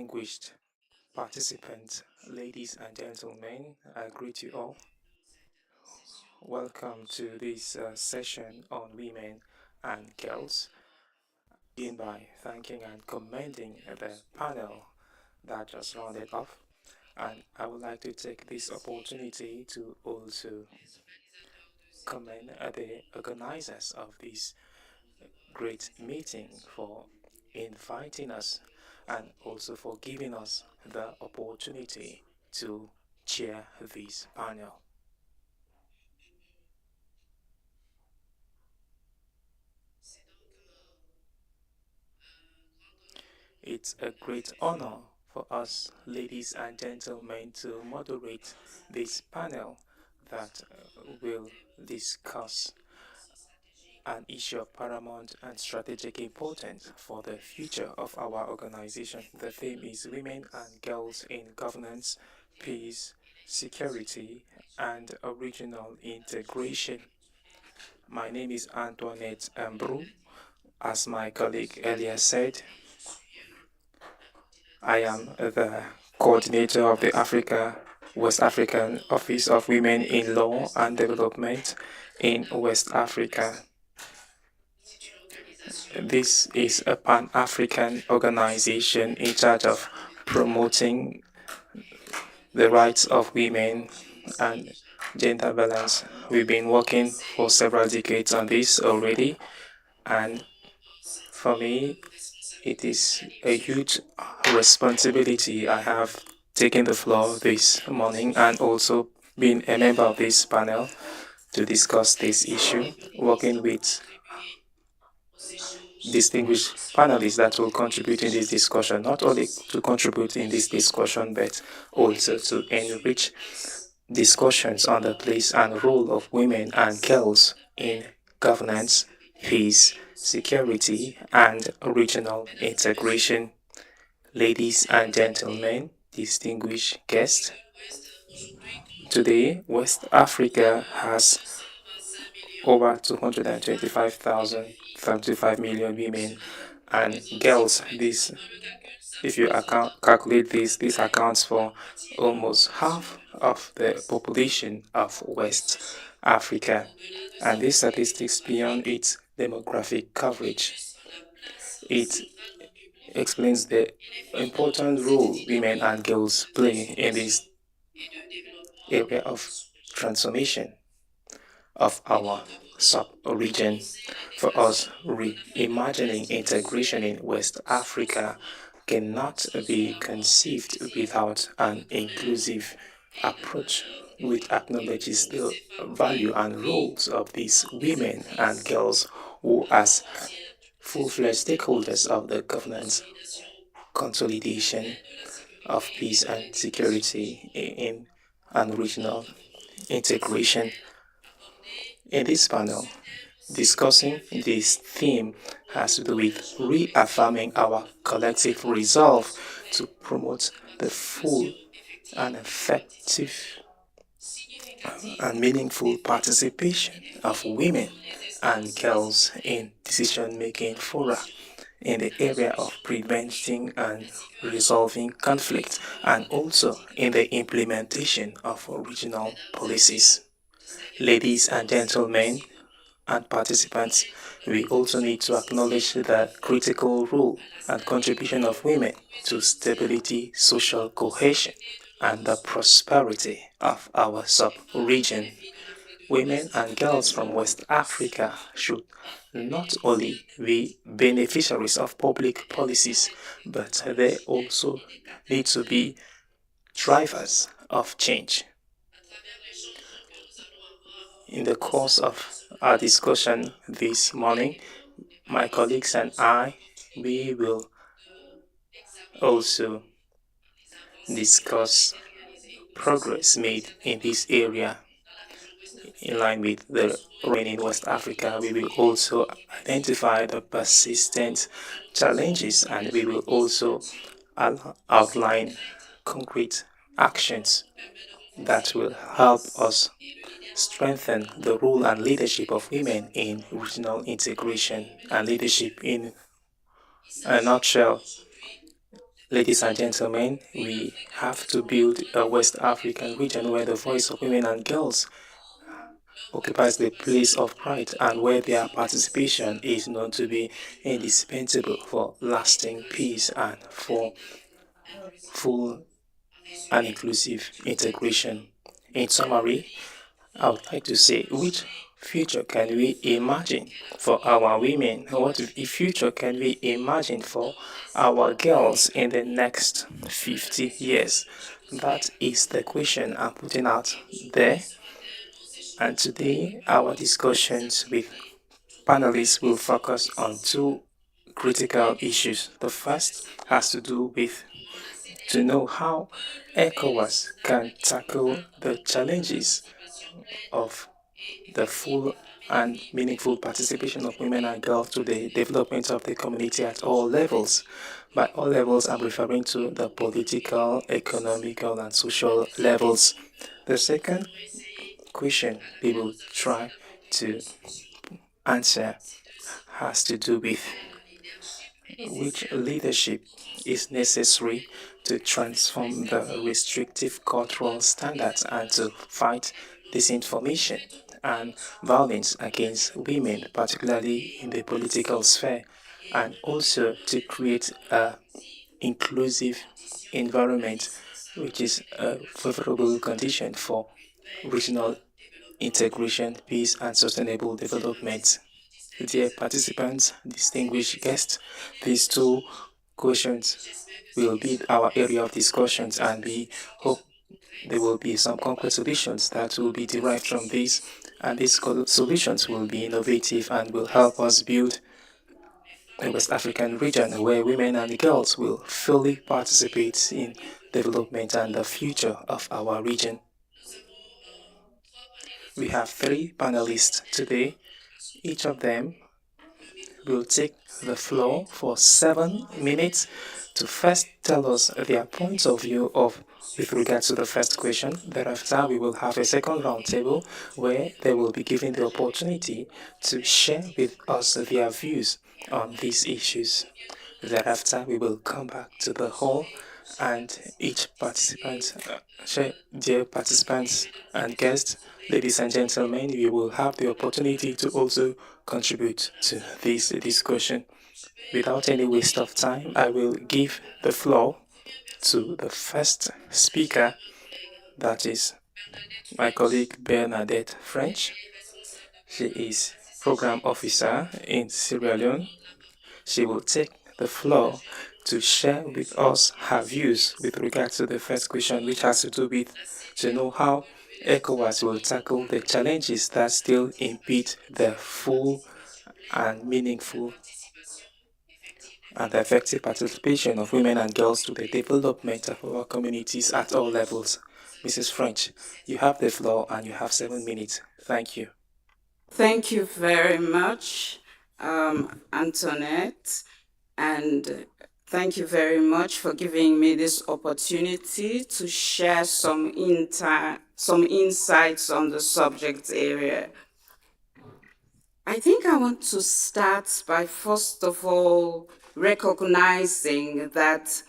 distinguished participants, ladies and gentlemen, I greet you all. Welcome to this session on women and girls. Begin by thanking and commending the panel that just rounded off. And I would like to take this opportunity to also commend the organizers of this great meeting for inviting us and also for giving us the opportunity to chair this panel. It's a great honor for us, ladies and gentlemen, to moderate this panel that will discuss an issue of paramount and strategic importance for the future of our organization. The theme is Women and Girls in Governance, Peace, Security, and Regional Integration. My name is Antoinette Ambru. As my colleague earlier said, I am the coordinator of the West African Office of Women in Law and Development in West Africa. This is a Pan-African organization in charge of promoting the rights of women and gender balance. We've been working for several decades on this already, and for me, it is a huge responsibility I have taken the floor this morning and also being a member of this panel to discuss this issue, working with distinguished panelists that will contribute in this discussion, not only to contribute in this discussion, but also to enrich discussions on the place and role of women and girls in governance, peace, security, and regional integration. Ladies and gentlemen, distinguished guests, today West Africa has over 225,035 million women and girls. This, if you calculate this accounts for almost half of the population of West Africa. And these statistics beyond its demographic coverage. It explains the important role women and girls play in this area of transformation of our sub-region. For us, reimagining integration in West Africa cannot be conceived without an inclusive approach which acknowledges the value and roles of these women and girls who as full-fledged stakeholders of the governance, consolidation of peace and security in and regional integration. In this panel, discussing this theme has to do with reaffirming our collective resolve to promote the full and effective and meaningful participation of women and girls in decision-making fora in the area of preventing and resolving conflict and also in the implementation of regional policies. Ladies and gentlemen and participants, we also need to acknowledge the critical role and contribution of women to stability, social cohesion, and the prosperity of our sub-region. Women and girls from West Africa should not only be beneficiaries of public policies, but they also need to be drivers of change. In the course of our discussion this morning, my colleagues and I, we will also discuss progress made in this area in line with the reign in West Africa. We will also identify the persistent challenges and we will also outline concrete actions that will help us strengthen the role and leadership of women in regional integration and leadership in a nutshell. Ladies and gentlemen, we have to build a West African region where the voice of women and girls occupies the place of pride and where their participation is known to be indispensable for lasting peace and for full and inclusive integration. In summary, I would like to say, which future can we imagine for our women? What future can we imagine for our girls in the next 50 years? That is the question I'm putting out there. And today, our discussions with panelists will focus on two critical issues. The first has to do with to know how ECOWAS can tackle the challenges of the full and meaningful participation of women and girls to the development of the community at all levels. By all levels, I'm referring to the political, economical, and social levels. The second question we will try to answer has to do with which leadership is necessary to transform the restrictive cultural standards and to fight disinformation and violence against women, particularly in the political sphere, and also to create an inclusive environment which is a favorable condition for regional integration, peace, and sustainable development. Dear participants, distinguished guests, these two questions will be our area of discussions, and we hope there will be some concrete solutions that will be derived from this, and these solutions will be innovative and will help us build a West African region where women and girls will fully participate in development and the future of our region. We have three panelists today. Each of them will take the floor for 7 minutes to first tell us their points of view with regard to the first question. Thereafter, we will have a second roundtable where they will be given the opportunity to share with us their views on these issues. Thereafter, we will come back to the hall and each participant, dear participants and guests, ladies and gentlemen, we will have the opportunity to also contribute to this discussion. Without any waste of time, I will give the floor to the first speaker, that is my colleague Bernadette French. She is Program Officer in Sierra Leone. She will take the floor to share with us her views with regard to the first question, which has to do with to know how ECOWAS will tackle the challenges that still impede the full and meaningful and effective participation of women and girls to the development of our communities at all levels. Mrs. French, you have the floor and you have 7 minutes. Thank you. Thank you very much, Antoinette, and thank you very much for giving me this opportunity to share some insights on the subject area. I think I want to start by first of all recognizing that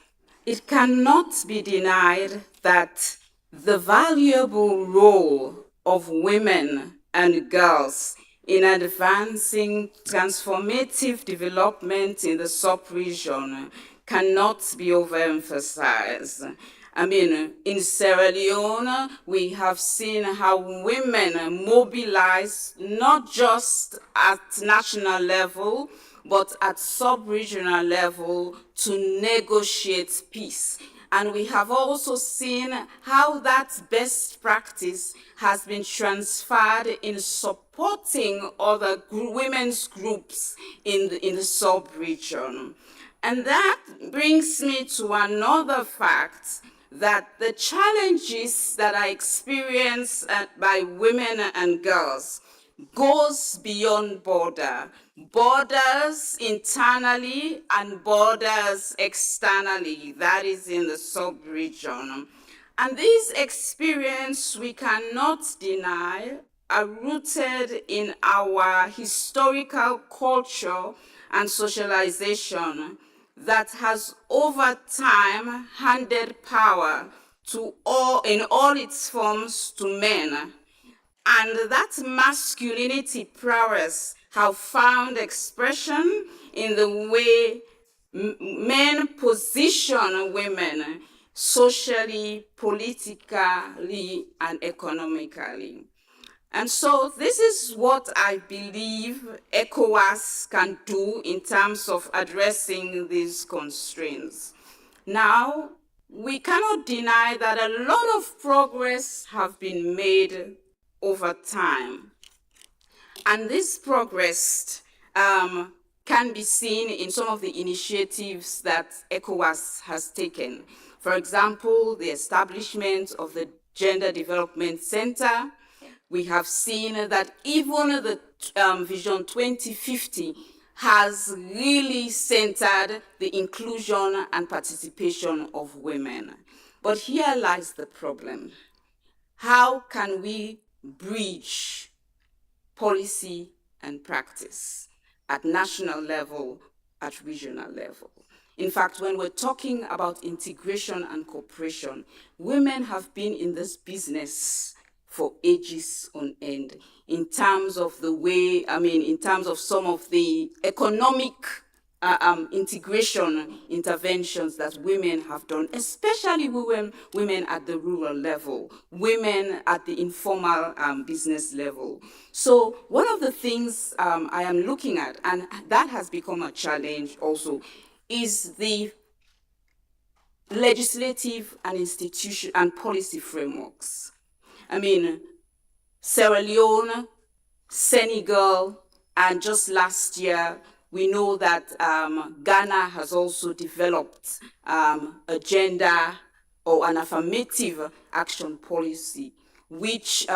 it cannot be denied that the valuable role of women and girls in advancing transformative development in the sub-region cannot be overemphasized. I mean, in Sierra Leone, we have seen how women mobilize not just at national level, but at sub-regional level to negotiate peace. And we have also seen how that best practice has been transferred in supporting other women's groups in the sub-region. And that brings me to another fact, that the challenges that are experienced by women and girls goes beyond borders internally and borders externally, that is in the sub-region. And these experiences, we cannot deny, are rooted in our historical culture and socialization that has over time handed power to in all its forms to men. And that masculinity prowess have found expression in the way men position women socially, politically, and economically. And so this is what I believe ECOWAS can do in terms of addressing these constraints. Now, we cannot deny that a lot of progress have been made over time. And this progress can be seen in some of the initiatives that ECOWAS has taken. For example, the establishment of the Gender Development Center. We have seen that even the Vision 2050 has really centered the inclusion and participation of women. But here lies the problem. How can we bridge policy and practice at national level, at regional level? In fact, when we're talking about integration and cooperation, women have been in this business for ages on end in terms of the way, in terms of some of the economic integration interventions that women have done, especially women at the rural level, women at the informal business level. So one of the things I am looking at, and that has become a challenge also, is the legislative and institution and policy frameworks. Sierra Leone, Senegal, and just last year, we know that Ghana has also developed a gender or an affirmative action policy, which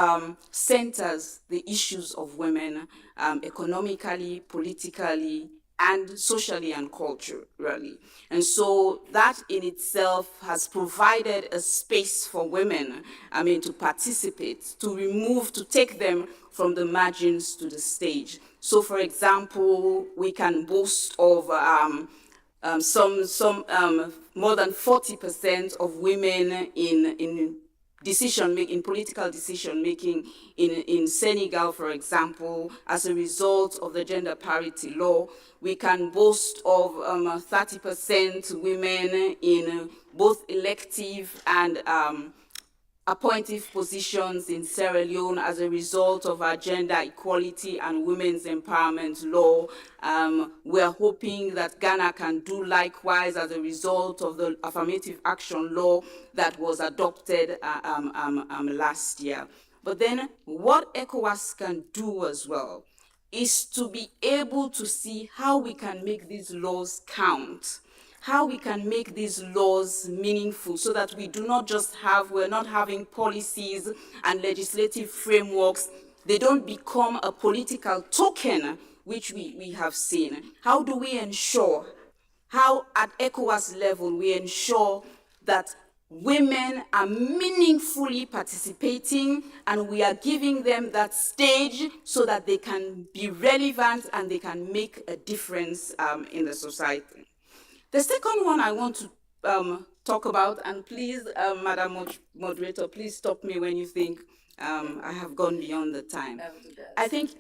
centers the issues of women economically, politically, and socially and culturally. And so that in itself has provided a space for women, to participate, to take them from the margins to the stage. So for example, we can boast of more than 40% of women in political decision making in Senegal, for example, as a result of the gender parity law. We can boast of 30% women in both elective and appointive positions in Sierra Leone as a result of our gender equality and women's empowerment law. We're hoping that Ghana can do likewise as a result of the affirmative action law that was adopted last year. But then what ECOWAS can do as well is to be able to see how we can make these laws count, how we can make these laws meaningful so that we're not having policies and legislative frameworks. They don't become a political token, which we have seen. How do we ensure, how at ECOWAS level we ensure that women are meaningfully participating and we are giving them that stage so that they can be relevant and they can make a difference in the society. The second one I want to talk about, and please, Madam Moderator, please stop me when you think I have gone beyond the time. I think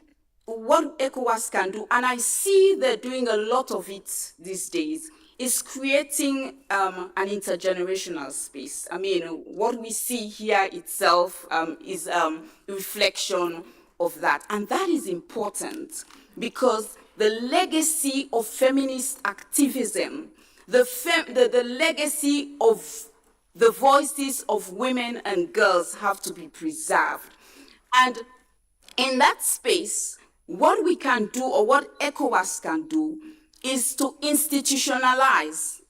what ECOWAS can do, and I see they're doing a lot of it these days, is creating an intergenerational space. What we see here itself is a reflection of that. And that is important because the legacy of feminist activism, the legacy of the voices of women and girls have to be preserved. And in that space, what we can do, or what ECOWAS can do, is to institutionalize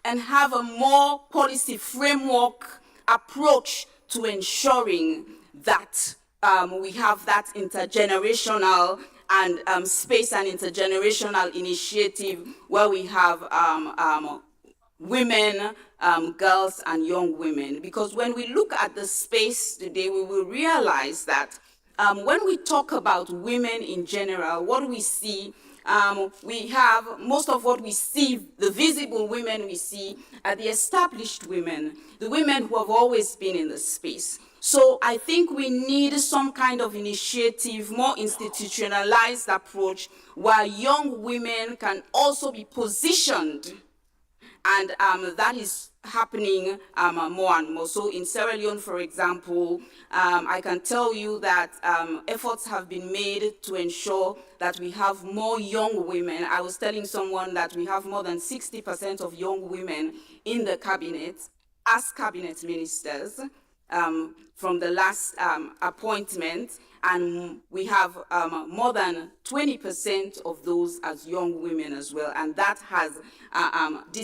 and have a more policy framework approach to ensuring that we have that intergenerational and space and intergenerational initiative where we have women, girls, and young women. Because when we look at the space today, we will realize that when we talk about women in general, what we see We have most of what we see, the visible women we see are the established women, the women who have always been in the space. So I think we need some kind of initiative, more institutionalized approach, where young women can also be positioned, and that is happening more and more. So in Sierra Leone, for example, I can tell you that efforts have been made to ensure that we have more young women. I was telling someone that we have more than 60% of young women in the cabinet as cabinet ministers from the last appointment, and we have more than 20% of those as young women as well, and that has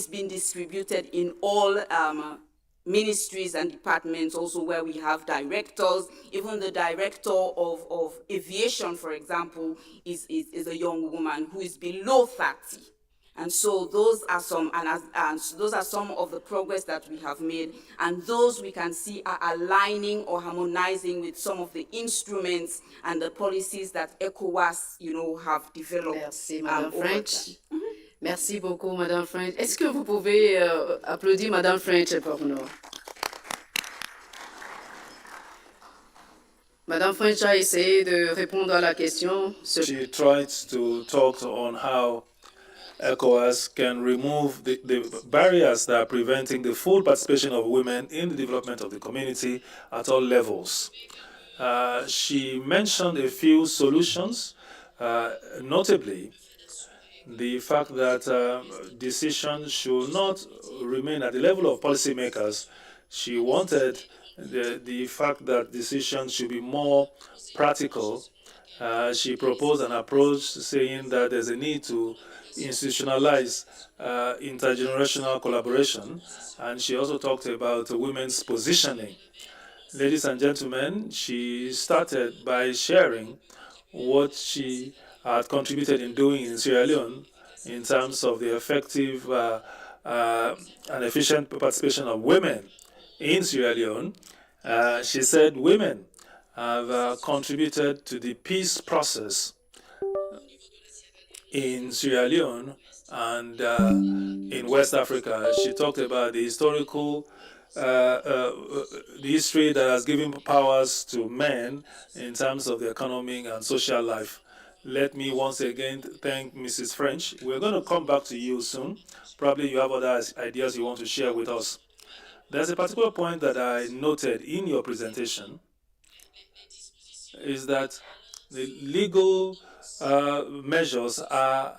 been distributed in all ministries and departments, also where we have directors. Even the director of aviation, for example, is a young woman who is below 30. And so those are some, those are some of the progress that we have made, and those we can see are aligning or harmonizing with some of the instruments and the policies that ECOWAS, have developed. Merci, Madame French. Merci beaucoup, Madame French. Est-ce que vous pouvez applaudir Madame French pour nous? Madame French a essayé de répondre à la question. She tried to talk on how ECOWAS can remove the barriers that are preventing the full participation of women in the development of the community at all levels. She mentioned a few solutions, notably the fact that decisions should not remain at the level of policymakers. She wanted the fact that decisions should be more practical. She proposed an approach saying that there's a need to institutionalize intergenerational collaboration, and she also talked about women's positioning. Ladies and gentlemen, she started by sharing what she had contributed in doing in Sierra Leone in terms of the effective and efficient participation of women in Sierra Leone. She said women have contributed to the peace process in Sierra Leone and in West Africa. She talked about the historical, the history that has given powers to men in terms of the economic and social life. Let me once again thank Mrs. French. We're going to come back to you soon. Probably you have other ideas you want to share with us. There's a particular point that I noted in your presentation, is that the legal measures are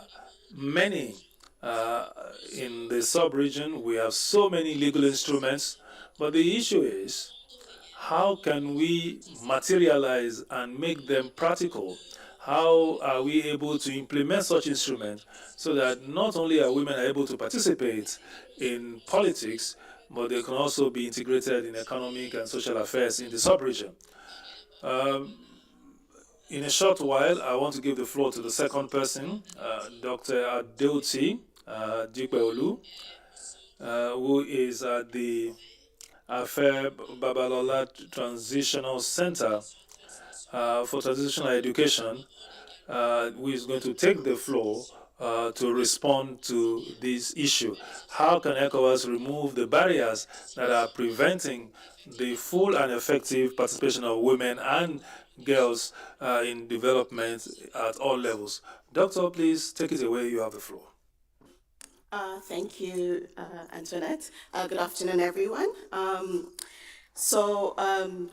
many. In the sub-region, we have so many legal instruments, but the issue is, how can we materialize and make them practical? How are we able to implement such instruments so that not only are women able to participate in politics, but they can also be integrated in economic and social affairs in the sub-region? In a short while, I want to give the floor to the second person, Dr. Adeoti Dikpeolu, who is at the Afe Babalola Transitional Center for Transitional Education, who is going to take the floor to respond to this issue. How can ECOWAS remove the barriers that are preventing the full and effective participation of women and girls in development at all levels? Doctor, please take it away. You have the floor. Thank you, Antoinette. Good afternoon, everyone.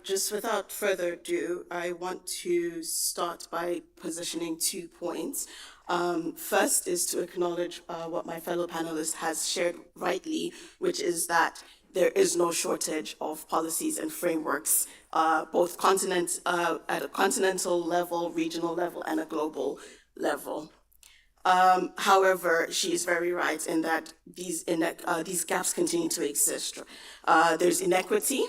Just without further ado, I want to start by positioning 2 points. First is to acknowledge what my fellow panelist has shared rightly, which is that there is no shortage of policies and frameworks, both at a continental level, regional level, and a global level. However, she is very right in that these gaps continue to exist. There's inequity,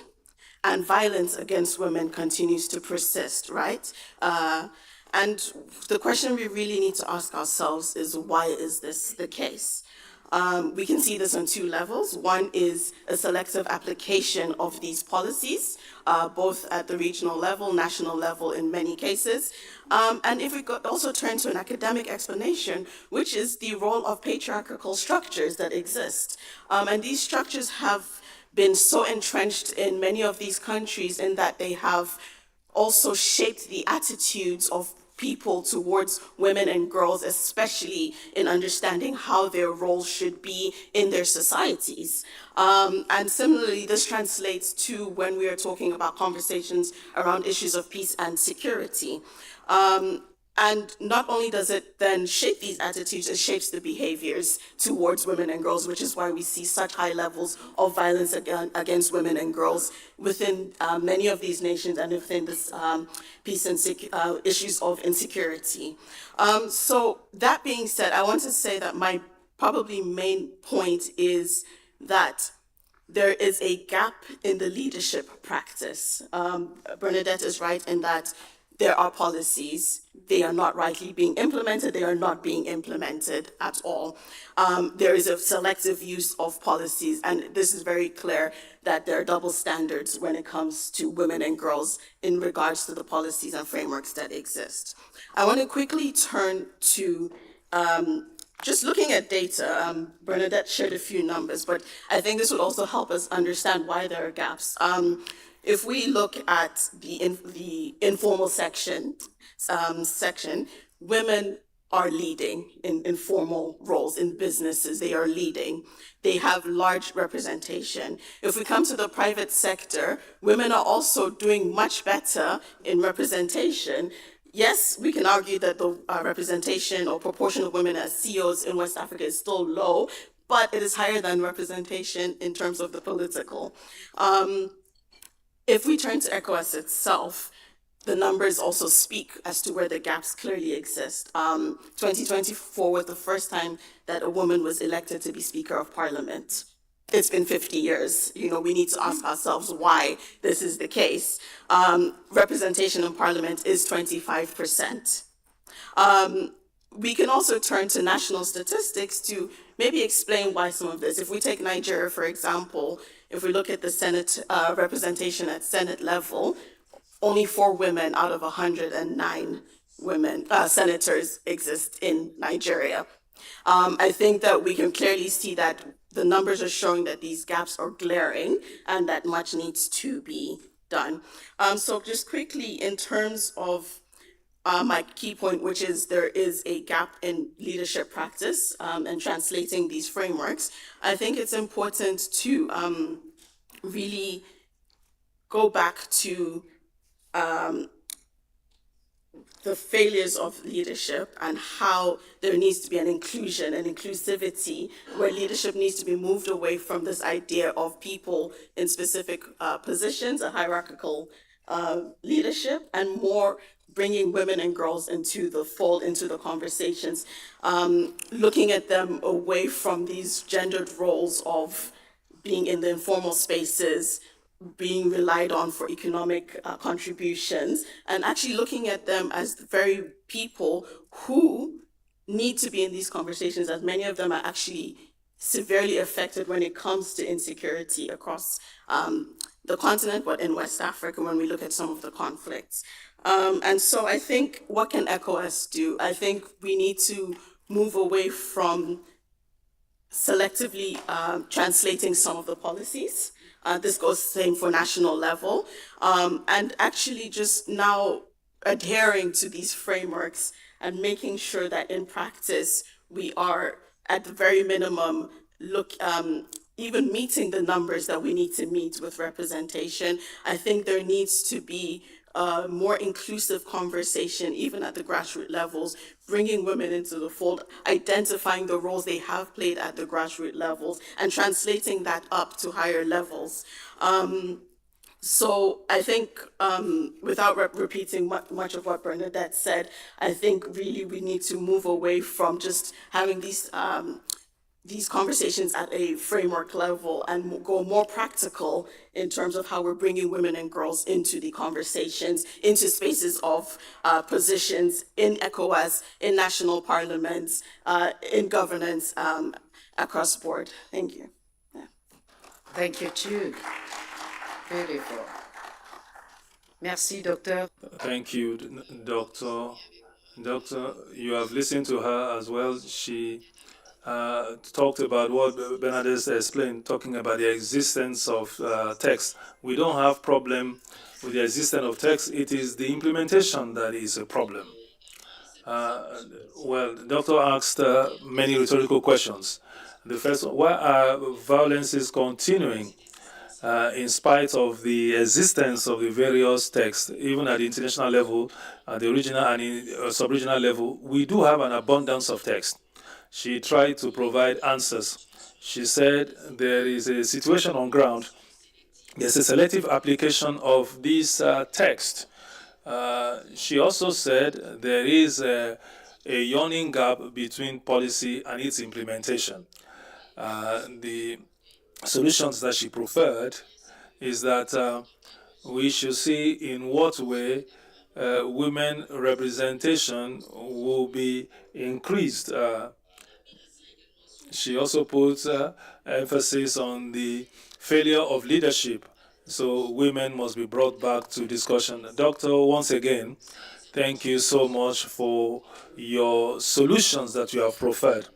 and violence against women continues to persist, right? And the question we really need to ask ourselves is, why is this the case? We can see this on two levels. One is a selective application of these policies, both at the regional level, national level in many cases. And if we could also turn to an academic explanation, which is the role of patriarchal structures that exist. And these structures have been so entrenched in many of these countries in that they have also shaped the attitudes of people towards women and girls, especially in understanding how their roles should be in their societies. And similarly, this translates to when we are talking about conversations around issues of peace and security. And not only does it then shape these attitudes, it shapes the behaviors towards women and girls, which is why we see such high levels of violence against women and girls within many of these nations and within this peace and issues of insecurity. So that being said, I want to say that my probably main point is that there is a gap in the leadership practice. Bernadette is right in that there are policies, they are not rightly being implemented, they are not being implemented at all. There is a selective use of policies, and this is very clear that there are double standards when it comes to women and girls in regards to the policies and frameworks that exist. I want to quickly turn to just looking at data. Bernadette shared a few numbers, but I think this would also help us understand why there are gaps. If we look at the informal section, women are leading in informal roles in businesses. They are leading. They have large representation. If we come to the private sector, women are also doing much better in representation. Yes, we can argue that the representation or proportion of women as CEOs in West Africa is still low, but it is higher than representation in terms of the political. If we turn to ECOWAS itself, the numbers also speak as to where the gaps clearly exist. 2024 was the first time that a woman was elected to be Speaker of Parliament. It's been 50 years. We need to ask ourselves why this is the case. Representation in Parliament is 25%. We can also turn to national statistics to maybe explain why some of this. If we take Nigeria, for example, if we look at the Senate representation at Senate level, only 4 women out of 109 senators exist in Nigeria. I think that we can clearly see that the numbers are showing that these gaps are glaring and that much needs to be done. So just quickly, in terms of my key point, which is there is a gap in leadership practice and translating these frameworks, I think it's important to really go back to the failures of leadership and how there needs to be an inclusion and inclusivity where leadership needs to be moved away from this idea of people in specific positions, a hierarchical leadership, and more bringing women and girls into the fold, into the conversations, looking at them away from these gendered roles of being in the informal spaces, being relied on for economic contributions, and actually looking at them as the very people who need to be in these conversations, as many of them are actually severely affected when it comes to insecurity across the continent, but in West Africa when we look at some of the conflicts. And so I think, what can ECOWAS do? I think we need to move away from selectively translating some of the policies. This goes same for national level, and actually just now adhering to these frameworks and making sure that in practice we are at the very minimum even meeting the numbers that we need to meet with representation. I think there needs to be a more inclusive conversation, even at the grassroots levels, bringing women into the fold, identifying the roles they have played at the grassroots levels, and translating that up to higher levels. So I think, without repeating much of what Bernadette said, I think really we need to move away from just having these conversations at a framework level and go more practical in terms of how we're bringing women and girls into the conversations, into spaces of positions in ECOWAS, in national parliaments, in governance, across the board. Thank you. Thank you too. Beautiful. Merci, docteur. Thank you, Doctor. Doctor, you have listened to her as well. She talked about what Bernadette explained, talking about the existence of text. We don't have problem with the existence of text. It is the implementation that is a problem. Well, the doctor asked many rhetorical questions. The first one, why are violences continuing in spite of the existence of the various texts, even at the international level, at the regional and sub-regional level? We do have an abundance of text. She tried to provide answers. She said there is a situation on ground. There's a selective application of this text. She also said there is a yawning gap between policy and its implementation. The solutions that she preferred is that we should see in what way women representation will be increased. She also puts emphasis on the failure of leadership. So women must be brought back to discussion. Doctor, once again, thank you so much for your solutions that you have proffered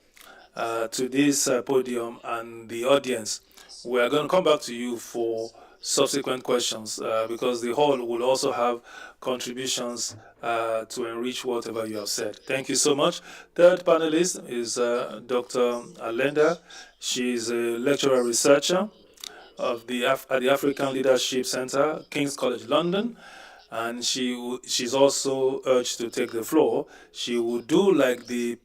to this podium and the audience. We are going to come back to you for subsequent questions because the hall will also have contributions to enrich whatever you have said. Thank you so much. Third panelist is Dr. Alenda. She is a lecturer researcher at the African Leadership Center, King's College London, and she's also urged to take the floor. She will do like the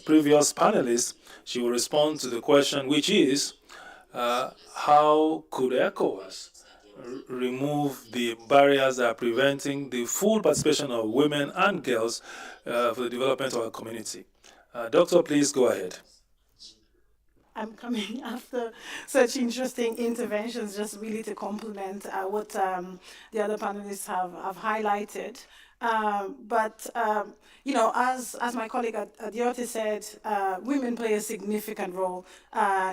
previous panelists. She will respond to the question, which is, how could ECOWAS remove the barriers that are preventing the full participation of women and girls for the development of our community? Doctor, please go ahead. I'm coming after such interesting interventions, just really to complement what the other panelists have highlighted. You know, as my colleague Adiote said, women play a significant role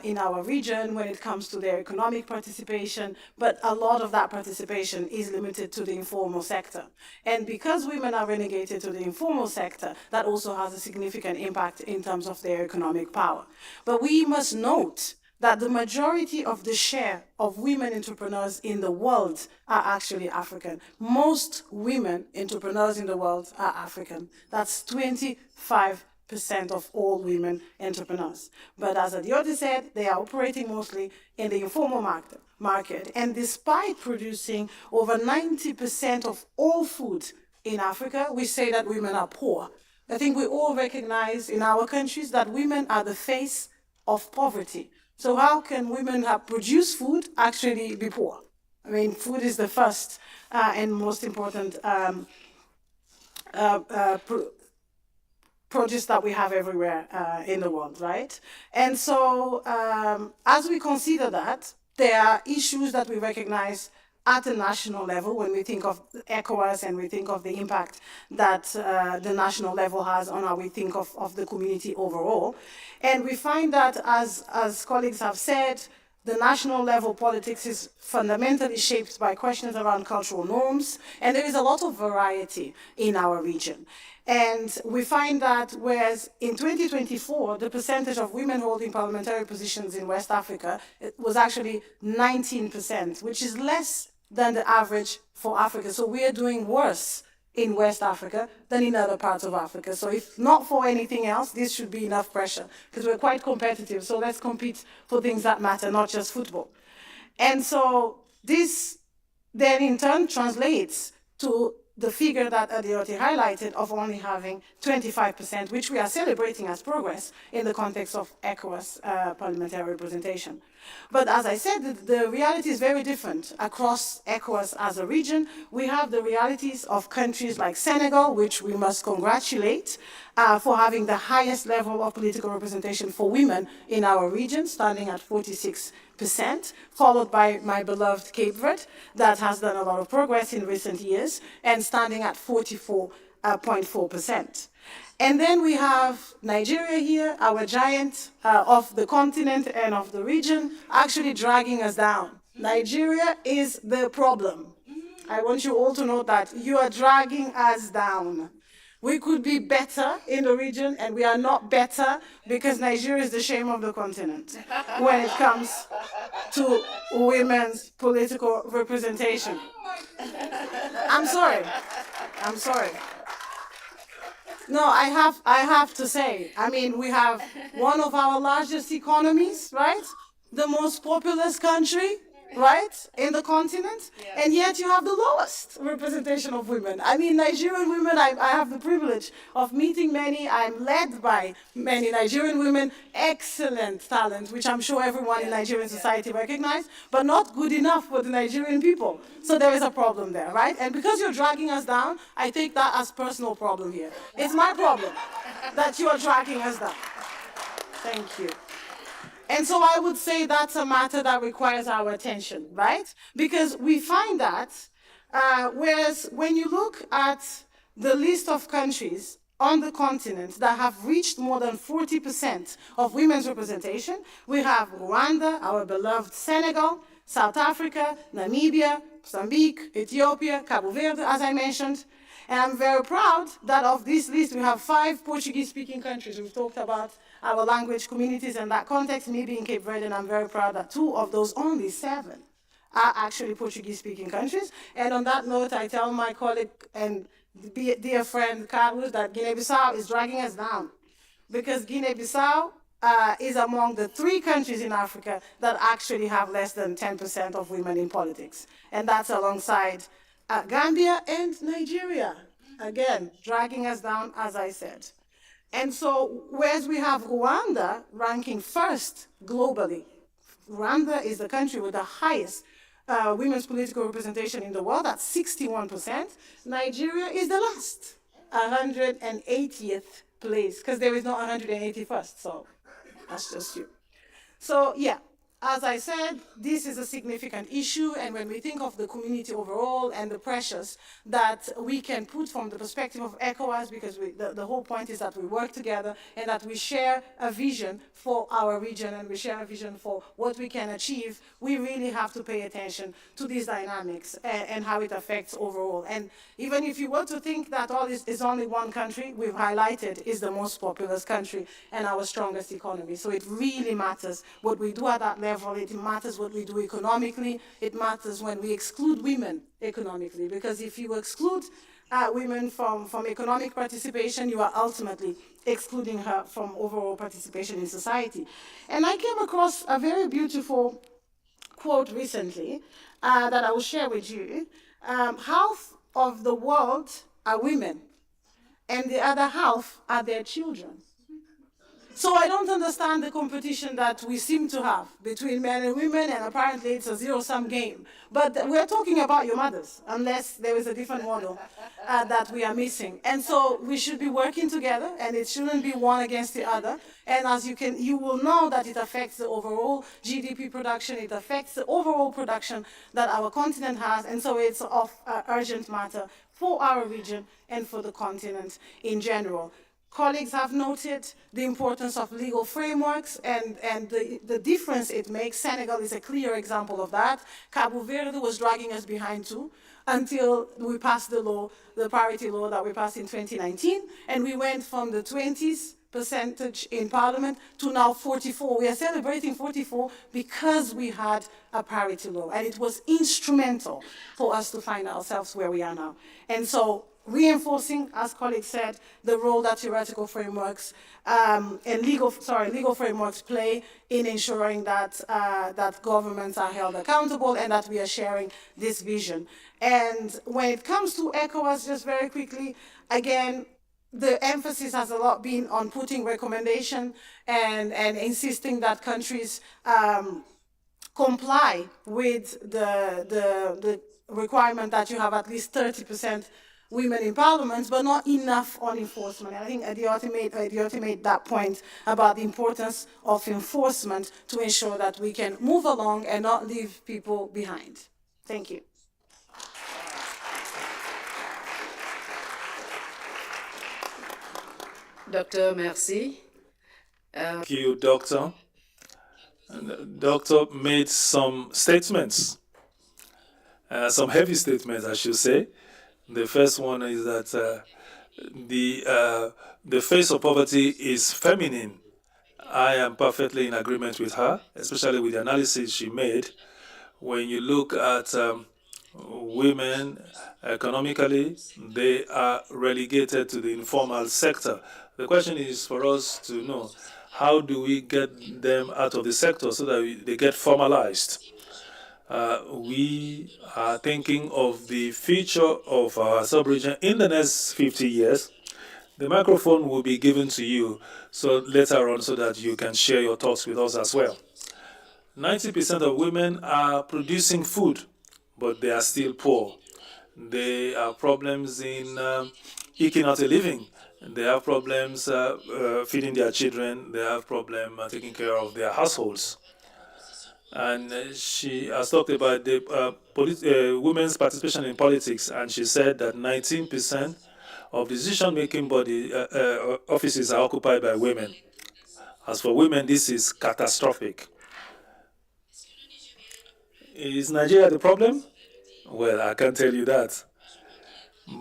in our region when it comes to their economic participation, but a lot of that participation is limited to the informal sector. And because women are relegated to the informal sector, that also has a significant impact in terms of their economic power. But we must note that the majority of the share of women entrepreneurs in the world are actually African. Most women entrepreneurs in the world are African. That's 25% of all women entrepreneurs. But as Adiote said, they are operating mostly in the informal market. And despite producing over 90% of all food in Africa, we say that women are poor. I think we all recognize in our countries that women are the face of poverty. So how can women who produce food actually be poor? I mean, food is the first and most important produce that we have everywhere in the world, right? And so as we consider that, there are issues that we recognize at a national level when we think of ECOWAS and we think of the impact that the national level has on how we think of the community overall. And we find that, as colleagues have said, the national level politics is fundamentally shaped by questions around cultural norms, and there is a lot of variety in our region. And we find that whereas in 2024, the percentage of women holding parliamentary positions in West Africa was actually 19%, which is less than the average for Africa. So we are doing worse in West Africa than in other parts of Africa. So if not for anything else, this should be enough pressure because we're quite competitive. So let's compete for things that matter, not just football. And so this then in turn translates to the figure that Adiote highlighted of only having 25%, which we are celebrating as progress in the context of ECOWAS parliamentary representation. But as I said, the reality is very different across ECOWAS as a region. We have the realities of countries like Senegal, which we must congratulate for having the highest level of political representation for women in our region, standing at 46%, followed by my beloved Cape Verde, that has done a lot of progress in recent years, and standing at 44%. 0.4%. And then we have Nigeria here, our giant of the continent and of the region, actually dragging us down. Nigeria is the problem. I want you all to know that you are dragging us down. We could be better in the region, and we are not better because Nigeria is the shame of the continent when it comes to women's political representation. I'm sorry. No, I have to say, I mean, we have one of our largest economies, right? The most populous country, right, in the continent, and yet you have the lowest representation of women. I mean, Nigerian women, I have the privilege of meeting many. I'm led by many Nigerian women, excellent talent, which I'm sure everyone in Nigerian society recognizes, but not good enough for the Nigerian people. So there is a problem there, right? And because you're dragging us down, I take that as personal problem here. It's my problem that you are dragging us down. Thank you. And so I would say that's a matter that requires our attention, right? Because we find that, whereas when you look at the list of countries on the continent that have reached more than 40% of women's representation, we have Rwanda, our beloved Senegal, South Africa, Namibia, Mozambique, Ethiopia, Cabo Verde, as I mentioned. And I'm very proud that of this list, we have 5 Portuguese-speaking countries. We've talked about our language communities in that context, maybe in Cape Verde, and I'm very proud that 2 of those, only 7, are actually Portuguese-speaking countries. And on that note, I tell my colleague and dear friend Carlos that Guinea-Bissau is dragging us down, because Guinea-Bissau is among the 3 countries in Africa that actually have less than 10% of women in politics. And that's alongside Gambia and Nigeria, again, dragging us down, as I said. And so, whereas we have Rwanda ranking first globally, Rwanda is the country with the highest women's political representation in the world, at 61%. Nigeria is the last, 180th place, because there is no 181st, so that's just you. So, yeah. As I said, this is a significant issue, and when we think of the community overall and the pressures that we can put from the perspective of ECOWAS, because the whole point is that we work together and that we share a vision for our region and we share a vision for what we can achieve, we really have to pay attention to these dynamics and how it affects overall. And even if you were to think that all is only one country, we've highlighted is the most populous country and our strongest economy. So it really matters what we do at that level. It matters what we do economically. It matters when we exclude women economically, because if you exclude women from economic participation, you are ultimately excluding her from overall participation in society. And I came across a very beautiful quote recently that I will share with you. Half of the world are women, and the other half are their children. So I don't understand the competition that we seem to have between men and women, and apparently it's a zero-sum game. But we're talking about your mothers, unless there is a different model that we are missing. And so we should be working together, and it shouldn't be one against the other. And as you will know that it affects the overall GDP production, it affects the overall production that our continent has, and so it's of urgent matter for our region and for the continent in general. Colleagues have noted the importance of legal frameworks and the difference it makes. Senegal is a clear example of that. Cabo Verde was dragging us behind too until we passed the law, the parity law that we passed in 2019, and we went from the 20s percentage in parliament to now 44. We are celebrating 44 because we had a parity law, and it was instrumental for us to find ourselves where we are now. And so reinforcing, as colleagues said, the role that theoretical frameworks and legal frameworks play in ensuring that that governments are held accountable and that we are sharing this vision. And when it comes to ECOWAS, just very quickly, again, the emphasis has a lot been on putting recommendation and insisting that countries comply with the requirement that you have at least 30% women in parliaments, but not enough on enforcement. And I think Adiote made that point about the importance of enforcement to ensure that we can move along and not leave people behind. Thank you. Docteur, merci. Thank you, Doctor. And the Doctor made some statements, some heavy statements, I should say. The first one is that the face of poverty is feminine. I am perfectly in agreement with her, especially with the analysis she made. When you look at women economically, they are relegated to the informal sector. The question is for us to know, how do we get them out of the sector so that they get formalized? We are thinking of the future of our sub-region in the next 50 years. The microphone will be given to you so later on so that you can share your thoughts with us as well. 90% of women are producing food, but they are still poor. They have problems in eking out a living. They have problems feeding their children. They have problems taking care of their households. And she has talked about the women's participation in politics, and she said that 19% of decision-making body offices are occupied by women. As for women, this is catastrophic. Is Nigeria the problem? Well, I can't tell you that.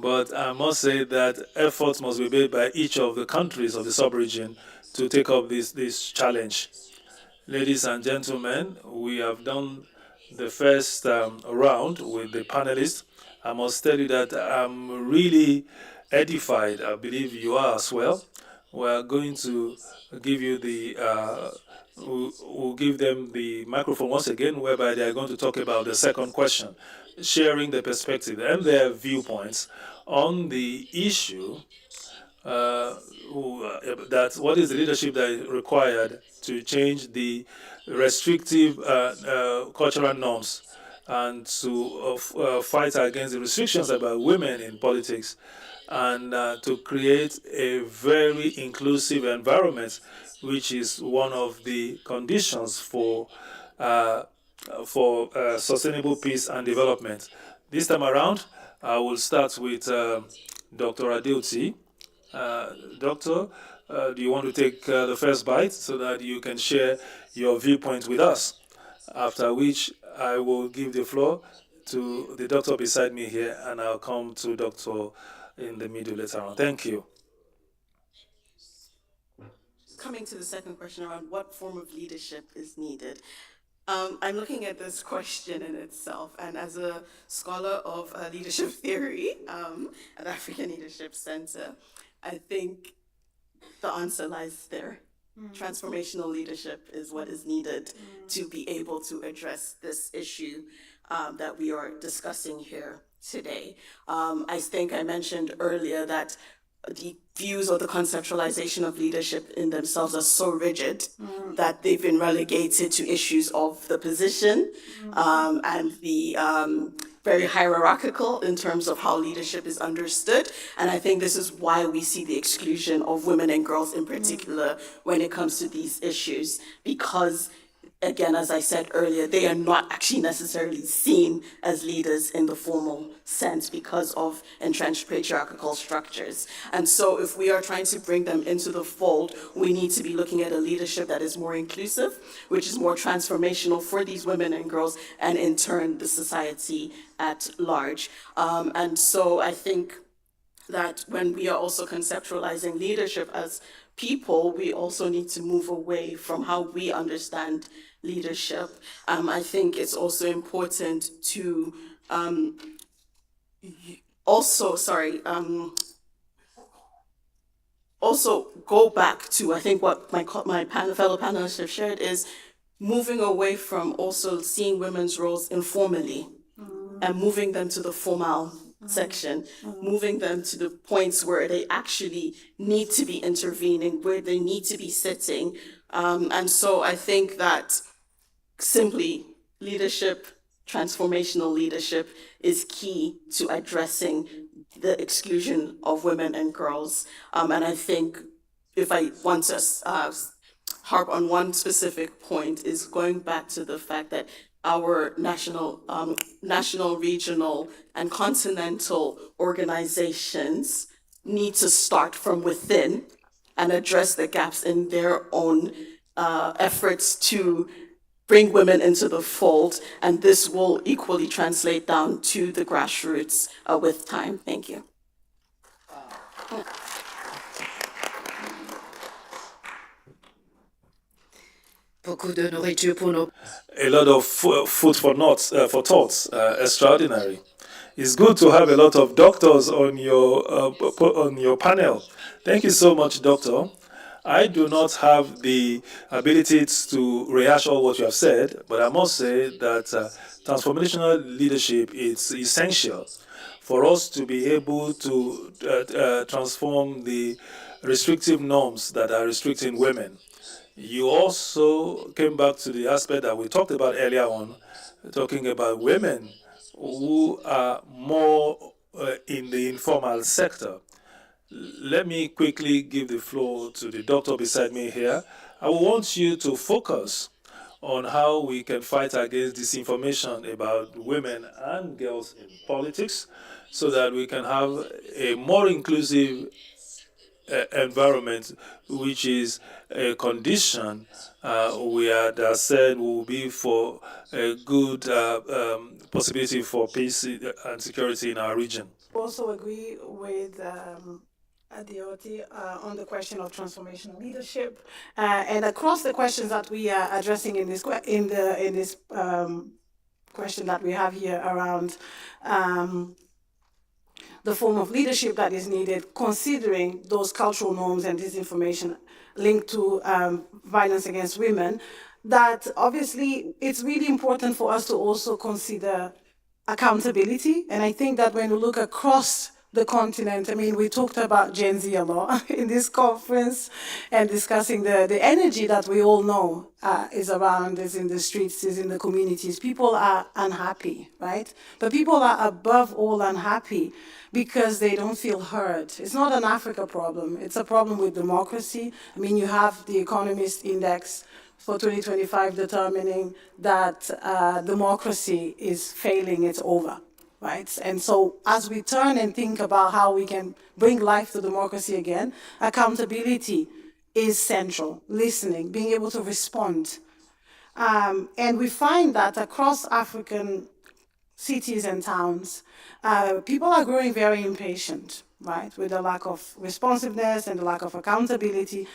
But I must say that efforts must be made by each of the countries of the sub-region to take up this challenge. Ladies and gentlemen, we have done the first round with the panelists. I must tell you that I'm really edified. I believe you are as well. We're going to give you we'll give them the microphone once again, whereby they are going to talk about the second question, sharing the perspective and their viewpoints on the issue that what is the leadership that is required to change the restrictive cultural norms and to fight against the restrictions about women in politics and to create a very inclusive environment, which is one of the conditions for sustainable peace and development. This time around, I will start with Dr. Adeoti. Doctor, do you want to take the first bite so that you can share your viewpoint with us? After which, I will give the floor to the doctor beside me here, and I'll come to Doctor in the middle later on. Thank you. Coming to the second question around what form of leadership is needed. I'm looking at this question in itself, and as a scholar of leadership theory at the African Leadership Center, I think the answer lies there. Transformational leadership is what is needed to be able to address this issue that we are discussing here today. I think I mentioned earlier that the views or the conceptualization of leadership in themselves are so rigid that they've been relegated to issues of the position and the very hierarchical in terms of how leadership is understood. And I think this is why we see the exclusion of women and girls in particular when it comes to these issues, because again, as I said earlier, they are not actually necessarily seen as leaders in the formal sense because of entrenched patriarchal structures. And so if we are trying to bring them into the fold, we need to be looking at a leadership that is more inclusive, which is more transformational for these women and girls, and in turn, the society at large. And so I think that when we are also conceptualizing leadership as people, we also need to move away from how we understand leadership. I think it's also important to also go back to, I think what my fellow panelists have shared is moving away from also seeing women's roles informally and moving them to the formal section, moving them to the points where they actually need to be intervening, where they need to be sitting. And so I think that simply leadership, transformational leadership, is key to addressing the exclusion of women and girls. And I think if I want to harp on one specific point, is going back to the fact that our national, regional, and continental organizations need to start from within and address the gaps in their own efforts to bring women into the fold, and this will equally translate down to the grassroots with time. Thank you. Beaucoup de nourriture pour nos... A lot of food for thoughts. Extraordinary. It's good to have a lot of doctors on your panel. Thank you so much, doctor. I do not have the ability to rehash all what you have said, but I must say that transformational leadership is essential for us to be able to transform the restrictive norms that are restricting women. You also came back to the aspect that we talked about earlier on, talking about women who are more in the informal sector. Let me quickly give the floor to the doctor beside me here. I want you to focus on how we can fight against disinformation about women and girls in politics so that we can have a more inclusive environment, which is a condition we had said will be for a good possibility for peace and security in our region. Also agree with Adeoti on the question of transformational leadership, and across the questions that we are addressing in this question that we have here around the form of leadership that is needed, considering those cultural norms and disinformation linked to violence against women, that obviously it's really important for us to also consider accountability. And I think that when we look across the continent, I mean, we talked about Gen Z a lot in this conference and discussing the energy that we all know is around, is in the streets, is in the communities. People are unhappy, right? But people are above all unhappy because they don't feel heard. It's not an Africa problem. It's a problem with democracy. I mean, you have the Economist Index for 2025 determining that democracy is failing, it's over, right? And so as we turn and think about how we can bring life to democracy again, accountability is central, listening, being able to respond. And we find that across African cities and towns, people are growing very impatient, right, with the lack of responsiveness and the lack of accountability.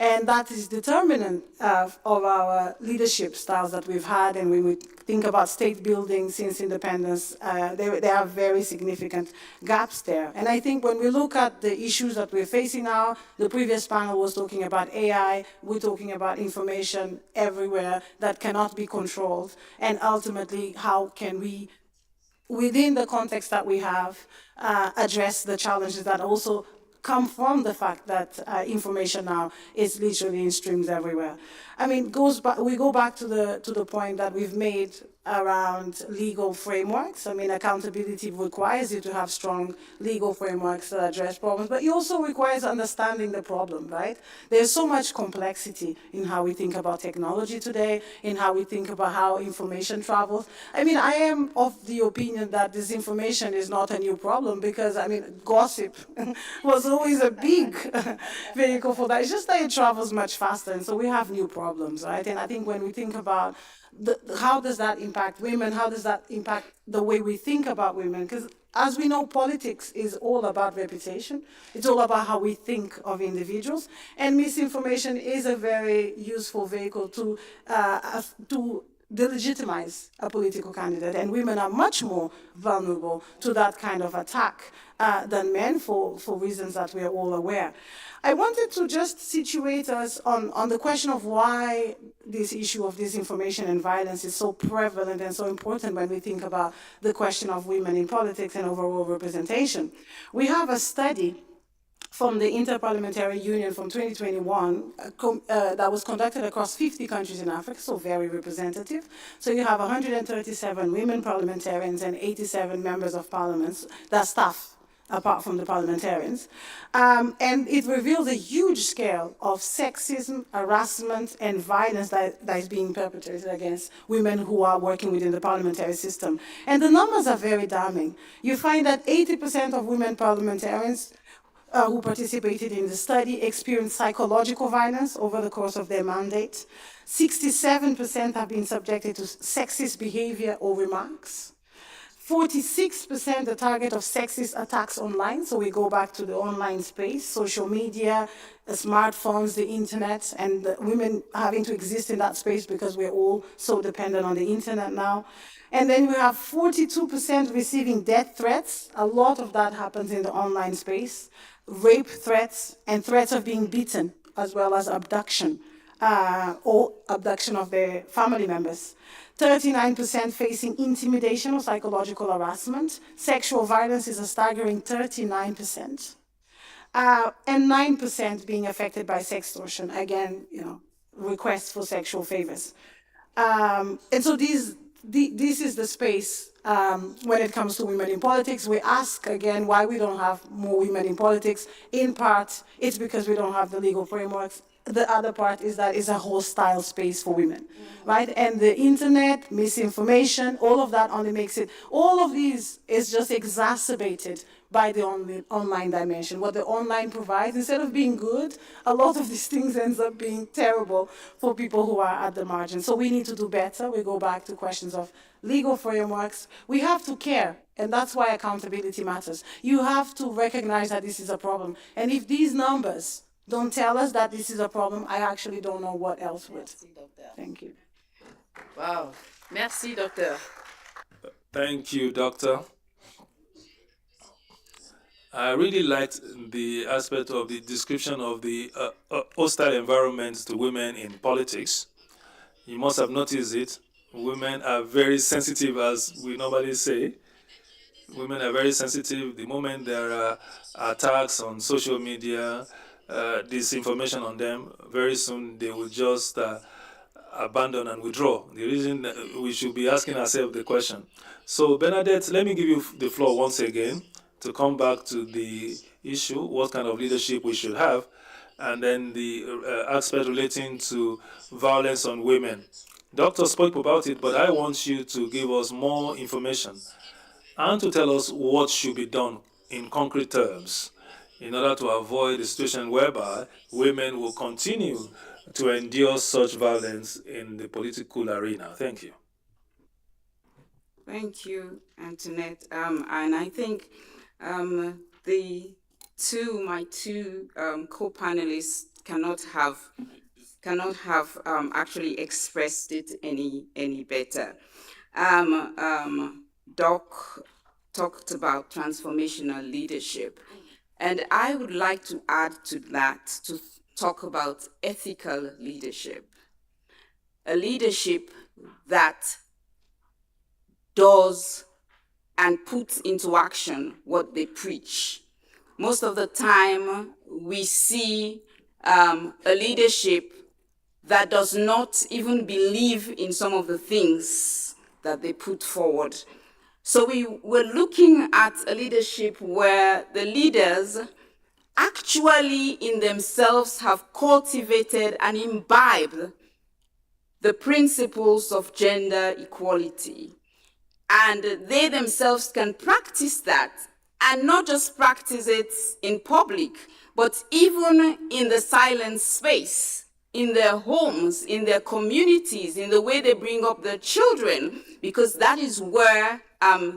And that is determinant of our leadership styles that we've had. And when we think about state building since independence, there are very significant gaps there. And I think when we look at the issues that we're facing now, the previous panel was talking about AI, we're talking about information everywhere that cannot be controlled. And ultimately, how can we, within the context that we have, address the challenges that also come from the fact that information now is literally in streams everywhere. I mean, we go back to the point that we've made around legal frameworks. I mean, accountability requires you to have strong legal frameworks that address problems, but it also requires understanding the problem, right? There's so much complexity in how we think about technology today, in how we think about how information travels. I mean, I am of the opinion that disinformation is not a new problem because, I mean, gossip was always a big vehicle for that. It's just that it travels much faster, and so we have new problems, right? And I think when we think about how does that impact women? How does that impact the way we think about women? Because as we know, politics is all about reputation. It's all about how we think of individuals. And misinformation is a very useful vehicle to delegitimize a political candidate. And women are much more vulnerable to that kind of attack than men for reasons that we are all aware. I wanted to just situate us on the question of why this issue of disinformation and violence is so prevalent and so important when we think about the question of women in politics and overall representation. We have a study from the Interparliamentary Union from 2021 that was conducted across 50 countries in Africa, so very representative. So you have 137 women parliamentarians and 87 members of parliaments, that's staff, apart from the parliamentarians. And it reveals a huge scale of sexism, harassment, and violence that is being perpetrated against women who are working within the parliamentary system. And the numbers are very damning. You find that 80% of women parliamentarians who participated in the study experienced psychological violence over the course of their mandate. 67% have been subjected to sexist behavior or remarks. 46% the target of sexist attacks online, so we go back to the online space, social media, the smartphones, the internet, and the women having to exist in that space because we're all so dependent on the internet now. And then we have 42% receiving death threats. A lot of that happens in the online space. Rape threats and threats of being beaten, as well as abduction, or abduction of their family members. 39% facing intimidation or psychological harassment. Sexual violence is a staggering 39%. And 9% being affected by sextortion. Again, requests for sexual favors. And so this is the space when it comes to women in politics. We ask again why we don't have more women in politics. In part, it's because we don't have the legal frameworks. The other part is that it's a hostile space for women, right? And the internet, misinformation, all of that only makes it, all of these is just exacerbated by the online dimension. What the online provides, instead of being good, a lot of these things ends up being terrible for people who are at the margin. So we need to do better. We go back to questions of legal frameworks. We have to care, and that's why accountability matters. You have to recognize that this is a problem. And if these numbers don't tell us that this is a problem, I actually don't know what else would. Thank you. Wow. Merci, docteur. Thank you, doctor. I really liked the aspect of the description of the hostile environment to women in politics. You must have noticed it. Women are very sensitive, as we normally say. Women are very sensitive. The moment there are attacks on social media, disinformation on them, very soon they will just abandon and withdraw. The reason we should be asking ourselves the question. So Bernadette, let me give you the floor once again to come back to the issue, what kind of leadership we should have, and then the aspect relating to violence on women. Doctor spoke about it, but I want you to give us more information and to tell us what should be done in concrete terms in order to avoid a situation whereby women will continue to endure such violence in the political arena. Thank you. Thank you, Antoinette. And I think my two co-panelists cannot have actually expressed it any better. Doc talked about transformational leadership, and I would like to add to that to talk about ethical leadership, a leadership that does and puts into action what they preach. Most of the time, we see a leadership that does not even believe in some of the things that they put forward. So we were looking at a leadership where the leaders actually in themselves have cultivated and imbibed the principles of gender equality. And they themselves can practice that, and not just practice it in public, but even in the silent space, in their homes, in their communities, in the way they bring up their children, because that is where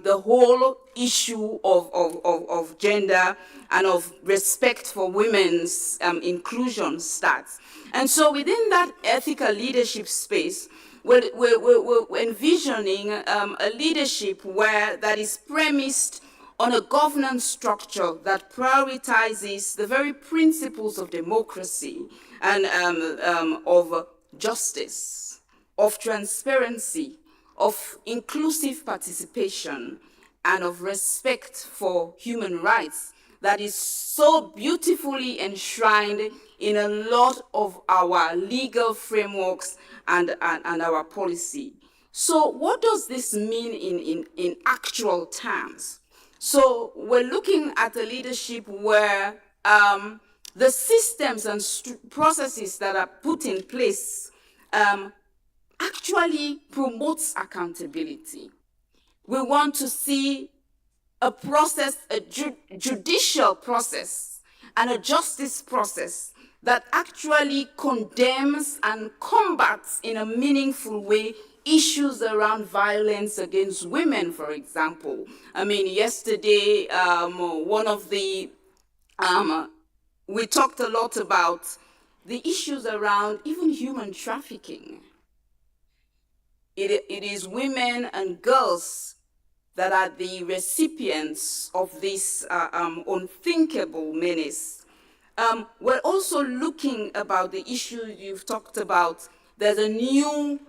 the whole issue of gender and of respect for women's inclusion starts. And so within that ethical leadership space, we're envisioning a leadership that is premised on a governance structure that prioritizes the very principles of democracy and of justice, of transparency, of inclusive participation, and of respect for human rights that is so beautifully enshrined in a lot of our legal frameworks and our policy. So what does this mean in actual terms? So we're looking at a leadership where the systems and processes that are put in place actually promotes accountability. We want to see a process, a judicial process, and a justice process that actually condemns and combats in a meaningful way issues around violence against women, for example. I mean, yesterday, we talked a lot about the issues around even human trafficking. It is women and girls that are the recipients of this unthinkable menace. We're also looking about the issue you've talked about. There's a new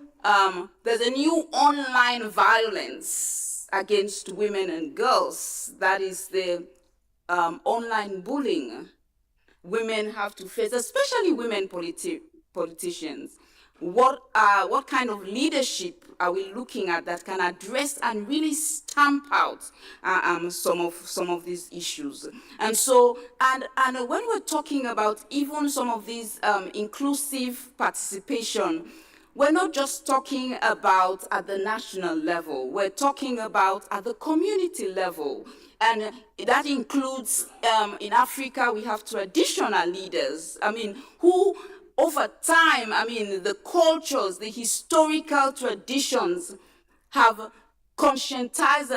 online violence against women and girls. That is the online bullying women have to face, especially women politicians. What kind of leadership are we looking at that can address and really stamp out some of these issues? And so, and when we're talking about even some of these inclusive participation, we're not just talking about at the national level, we're talking about at the community level. And that includes, in Africa, we have traditional leaders, who over time, the cultures, the historical traditions have conscientized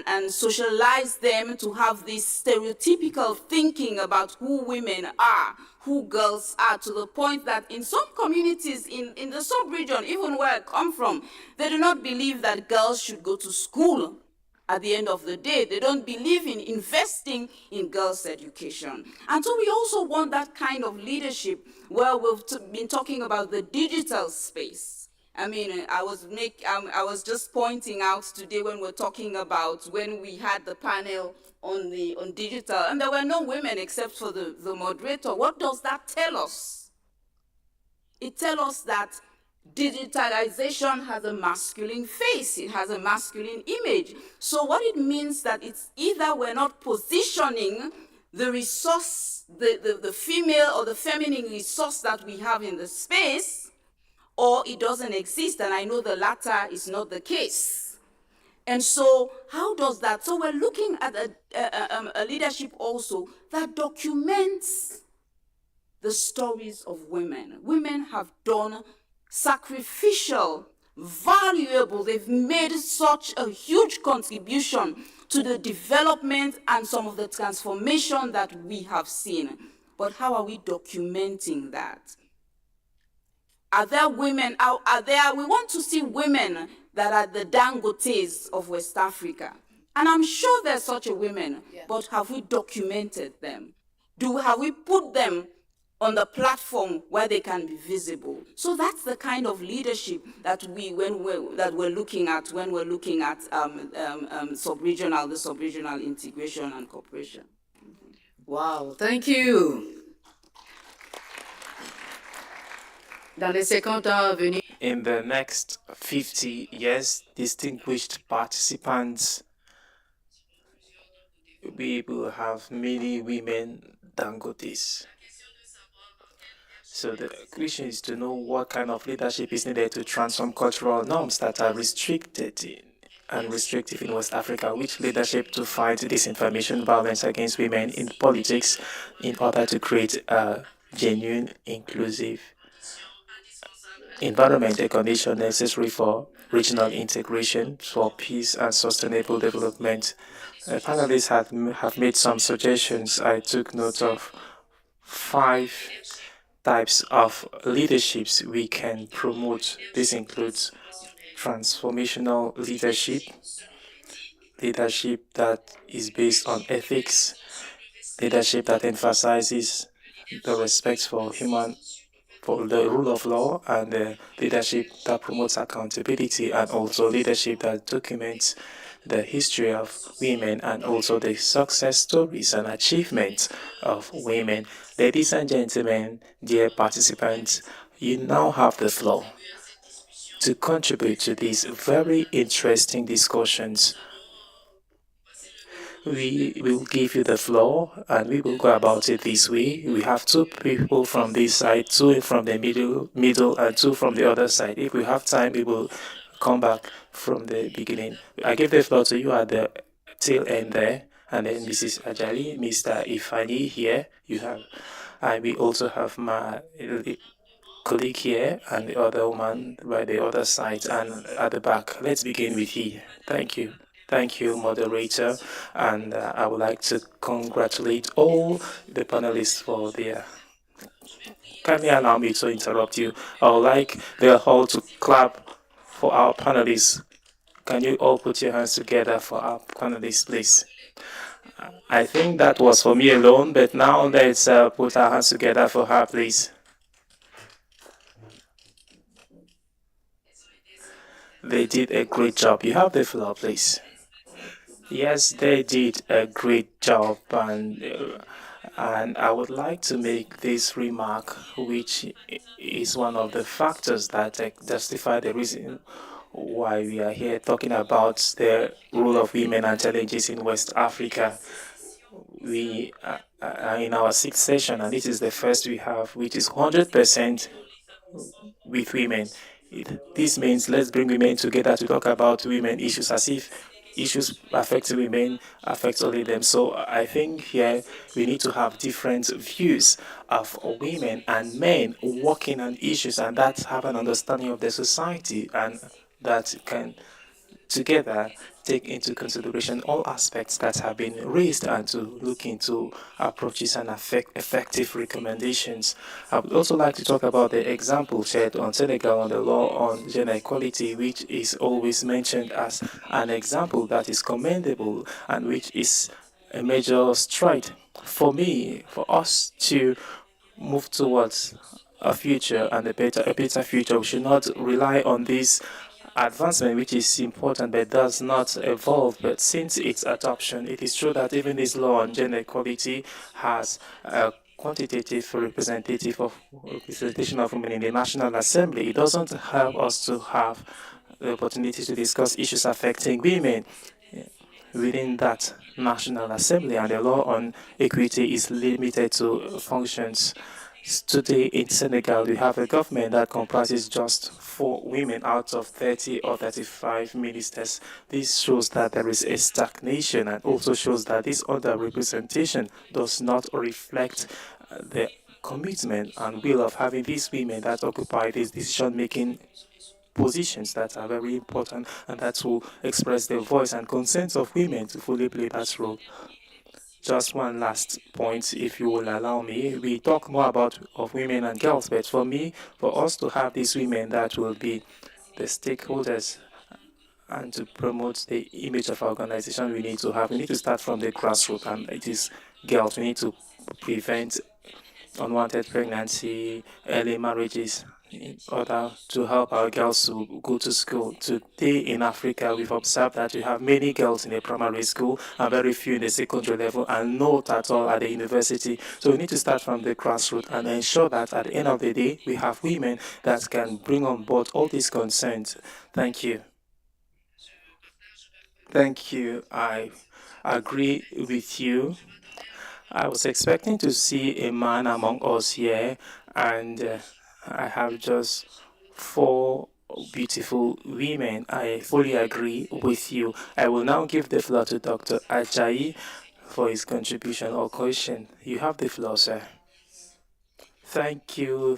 and socialized them to have this stereotypical thinking about who women are, who girls are, to the point that in some communities in the sub-region, even where I come from, they do not believe that girls should go to school. At the end of the day, they don't believe in investing in girls' education. And so we also want that kind of leadership where we've been talking about the digital space. I was just pointing out today when we're talking about when we had the panel on digital, and there were no women except for the moderator. What does that tell us? It tells us that digitalization has a masculine face, it has a masculine image. So what it means that it's either we're not positioning the resource, the female or the feminine resource that we have in the space, or it doesn't exist, and I know the latter is not the case. And so how does that? So we're looking at a leadership also that documents the stories of women. Women have done sacrificial, valuable, they've made such a huge contribution to the development and some of the transformation that we have seen. But how are we documenting that? Are there women, we want to see women that are the Dangotes of West Africa. And I'm sure there's such a women, but have we documented them? Have we put them on the platform where they can be visible? So that's the kind of leadership that we're looking at when we're looking at the sub-regional integration and cooperation. Wow, thank you. Dans les 50 ans à venir, In the next 50 years, distinguished participants, we will have many women Dangotes. So the question is to know what kind of leadership is needed to transform cultural norms that are restrictive in West Africa, which leadership to fight disinformation, violence against women in politics in order to create a genuine, inclusive environment, a condition necessary for regional integration, for peace and sustainable development. Panelists have made some suggestions. I took note of 5 types of leaderships we can promote. This includes transformational leadership, leadership that is based on ethics, leadership that emphasizes the respect for the rule of law, and leadership that promotes accountability, and also leadership that documents the history of women and also the success stories and achievements of women. Ladies and gentlemen, dear participants, you now have the floor to contribute to these very interesting discussions. We will give you the floor and we will go about it this way. We have 2 people from this side, 2 from the middle, and 2 from the other side. If we have time, we will come back from the beginning. I give the floor to you at the tail end there. and then Mrs. Ajali, Mr. Ifani here. You have, and we also have my colleague here and the other woman by the other side and at the back. Let's begin with you. Thank you. Thank you, moderator. And I would like to congratulate all the panelists for their. Kindly allow me to interrupt you. I would like the hall to clap for our panelists. Can you all put your hands together for our panelists, please? I think that was for me alone, but now let's put our hands together for her, please. They did a great job. You have the floor, please. Yes, they did a great job, and I would like to make this remark, which is one of the factors that justify the reason why we are here talking about the role of women and challenges in West Africa. We are in our sixth session, and this is the first we have, which is 100% with women. This means let's bring women together to talk about women issues as if issues affecting women affect only them. So I think here we need to have different views of women and men working on issues and that have an understanding of the society and that can together take into consideration all aspects that have been raised and to look into approaches and effective recommendations. I would also like to talk about the example shared on Senegal on the law on gender equality, which is always mentioned as an example that is commendable and which is a major stride for me, for us to move towards a future and a better future. We should not rely on this advancement, which is important but does not evolve. But since its adoption, it is true that even this law on gender equality has a quantitative representation of women in the National Assembly. It doesn't help us to have the opportunity to discuss issues affecting women within that National Assembly, and the law on equity is limited to functions. Today in Senegal, we have a government that comprises just 4 women out of 30 or 35 ministers. This shows that there is a stagnation and also shows that this underrepresentation does not reflect the commitment and will of having these women that occupy these decision-making positions that are very important and that will express the voice and consent of women to fully play that role. Just one last point, if you will allow me. We talk more about of women and girls, but for me, for us to have these women that will be the stakeholders and to promote the image of our organization, we need to start from the grassroots, and it is girls. We need to prevent unwanted pregnancy, early marriages, in order to help our girls to go to school. Today in Africa, we've observed that we have many girls in the primary school and very few in the secondary level and not at all at the university. So we need to start from the grassroots and ensure that at the end of the day, we have women that can bring on board all these concerns. Thank you. Thank you. I agree with you. I was expecting to see a man among us here, and I have just 4 beautiful women. I fully agree with you. I will now give the floor to Dr. Ajayi for his contribution or question. You have the floor, sir. Thank you,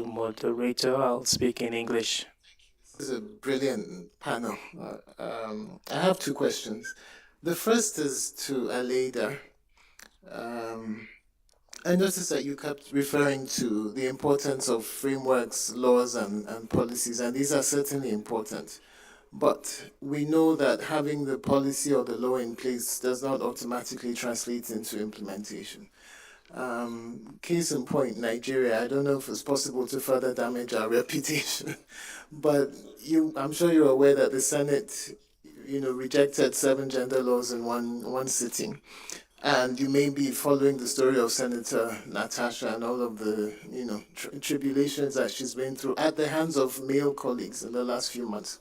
moderator. I'll speak in English. This is a brilliant panel. I have 2 questions. The first is to Aleda. I noticed that you kept referring to the importance of frameworks, laws, and policies, and these are certainly important. But we know that having the policy or the law in place does not automatically translate into implementation. Case in point, Nigeria. I don't know if it's possible to further damage our reputation, but I'm sure you're aware that the Senate, rejected 7 gender laws in one sitting. And you may be following the story of Senator Natasha and all of the, tribulations that she's been through at the hands of male colleagues in the last few months.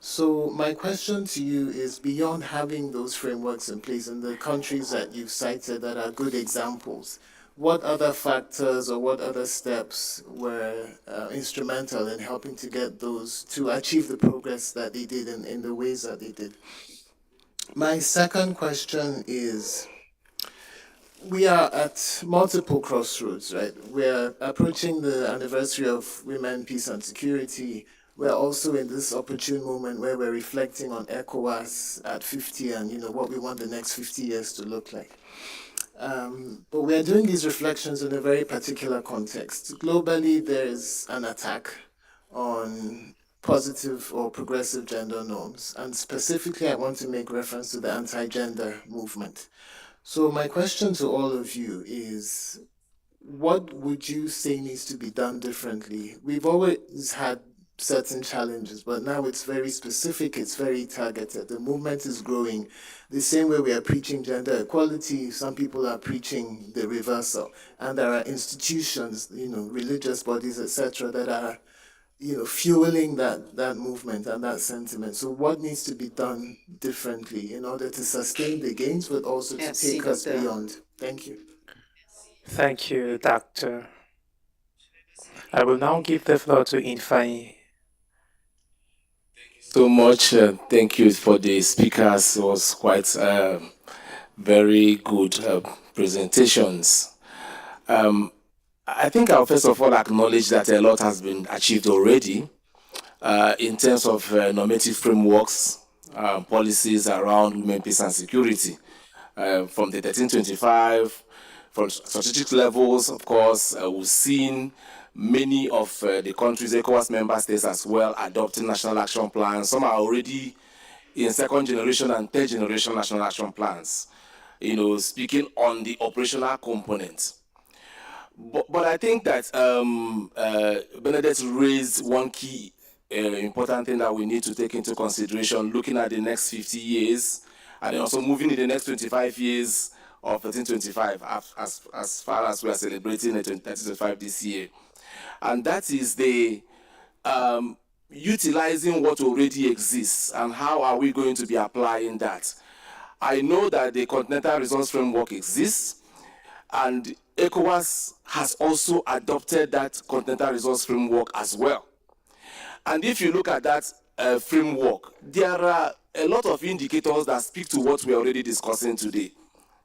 So my question to you is, beyond having those frameworks in place in the countries that you've cited that are good examples, what other factors or what other steps were instrumental in helping to get those to achieve the progress that they did in the ways that they did? My second question is, we are at multiple crossroads, right? We're approaching the anniversary of Women, Peace and Security. We're also in this opportune moment where we're reflecting on ECOWAS at 50 and what we want the next 50 years to look like. But we're doing these reflections in a very particular context. Globally, there is an attack on positive or progressive gender norms. And specifically, I want to make reference to the anti-gender movement. So my question to all of you is, what would you say needs to be done differently? We've always had certain challenges, but now it's very specific, it's very targeted. The movement is growing. The same way we are preaching gender equality, some people are preaching the reversal. And there are institutions, religious bodies, etc., that are fueling that movement and that sentiment. So what needs to be done differently in order to sustain the gains, but also to take us beyond? Thank you. Thank you, Doctor. I will now give the floor to Infai. So much. Thank you for the speakers. It was quite very good presentations. I think I'll first of all acknowledge that a lot has been achieved already in terms of normative frameworks, policies around women, peace and security. From the 1325, from strategic levels, of course, we've seen many of the countries, ECOWAS member states as well, adopting national action plans. Some are already in second generation and third generation national action plans, speaking on the operational component. But I think that Benedette raised one key important thing that we need to take into consideration, looking at the next 50 years, and also moving in the next 25 years of 1325, as far as we are celebrating 1325 this year. And that is the utilizing what already exists and how are we going to be applying that. I know that the Continental Resource Framework exists, and ECOWAS has also adopted that Continental Resource Framework as well. And if you look at that framework, there are a lot of indicators that speak to what we're already discussing today.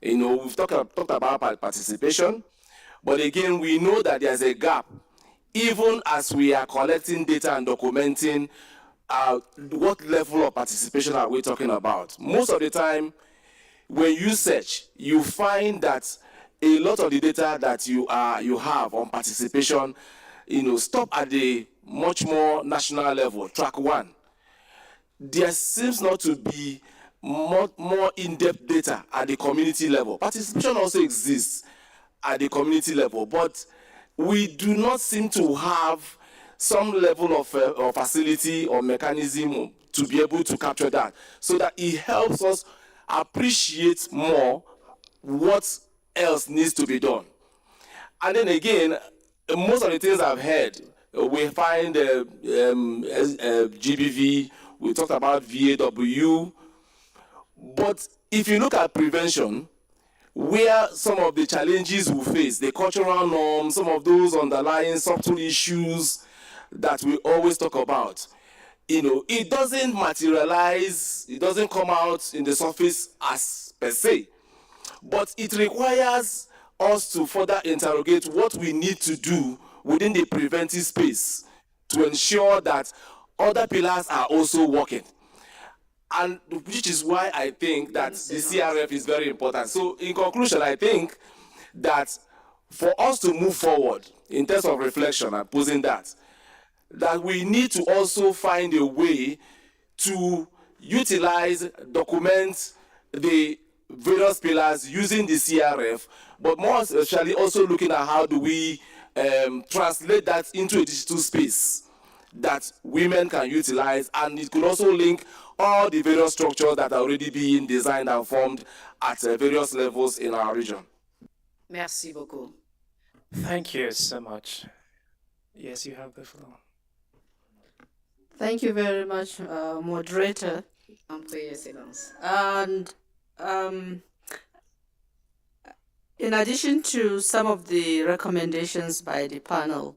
We've talked about participation, but again, we know that there's a gap, even as we are collecting data and documenting what level of participation are we talking about. Most of the time, when you search, you find that a lot of the data that you have on participation, stop at the much more national level, track one. There seems not to be more in-depth data at the community level. Participation also exists at the community level, but we do not seem to have some level of facility or mechanism to be able to capture that, so that it helps us appreciate more what else needs to be done. And then again, most of the things I've heard, we find GBV, we talked about VAW, but if you look at prevention, where some of the challenges we face, the cultural norms, some of those underlying subtle issues that we always talk about, it doesn't materialize, it doesn't come out in the surface as per se, but it requires us to further interrogate what we need to do within the preventive space to ensure that other pillars are also working. And which is why I think that the CRF is very important. So in conclusion, I think that for us to move forward in terms of reflection and posing that we need to also find a way to utilize, document the various pillars using the CRF, but more especially also looking at how do we translate that into a digital space that women can utilize, and it could also link all the various structures that are already being designed and formed at various levels in our region. Merci beaucoup. Thank you so much. Yes, you have the floor. Thank you very much, moderator. And in addition to some of the recommendations by the panel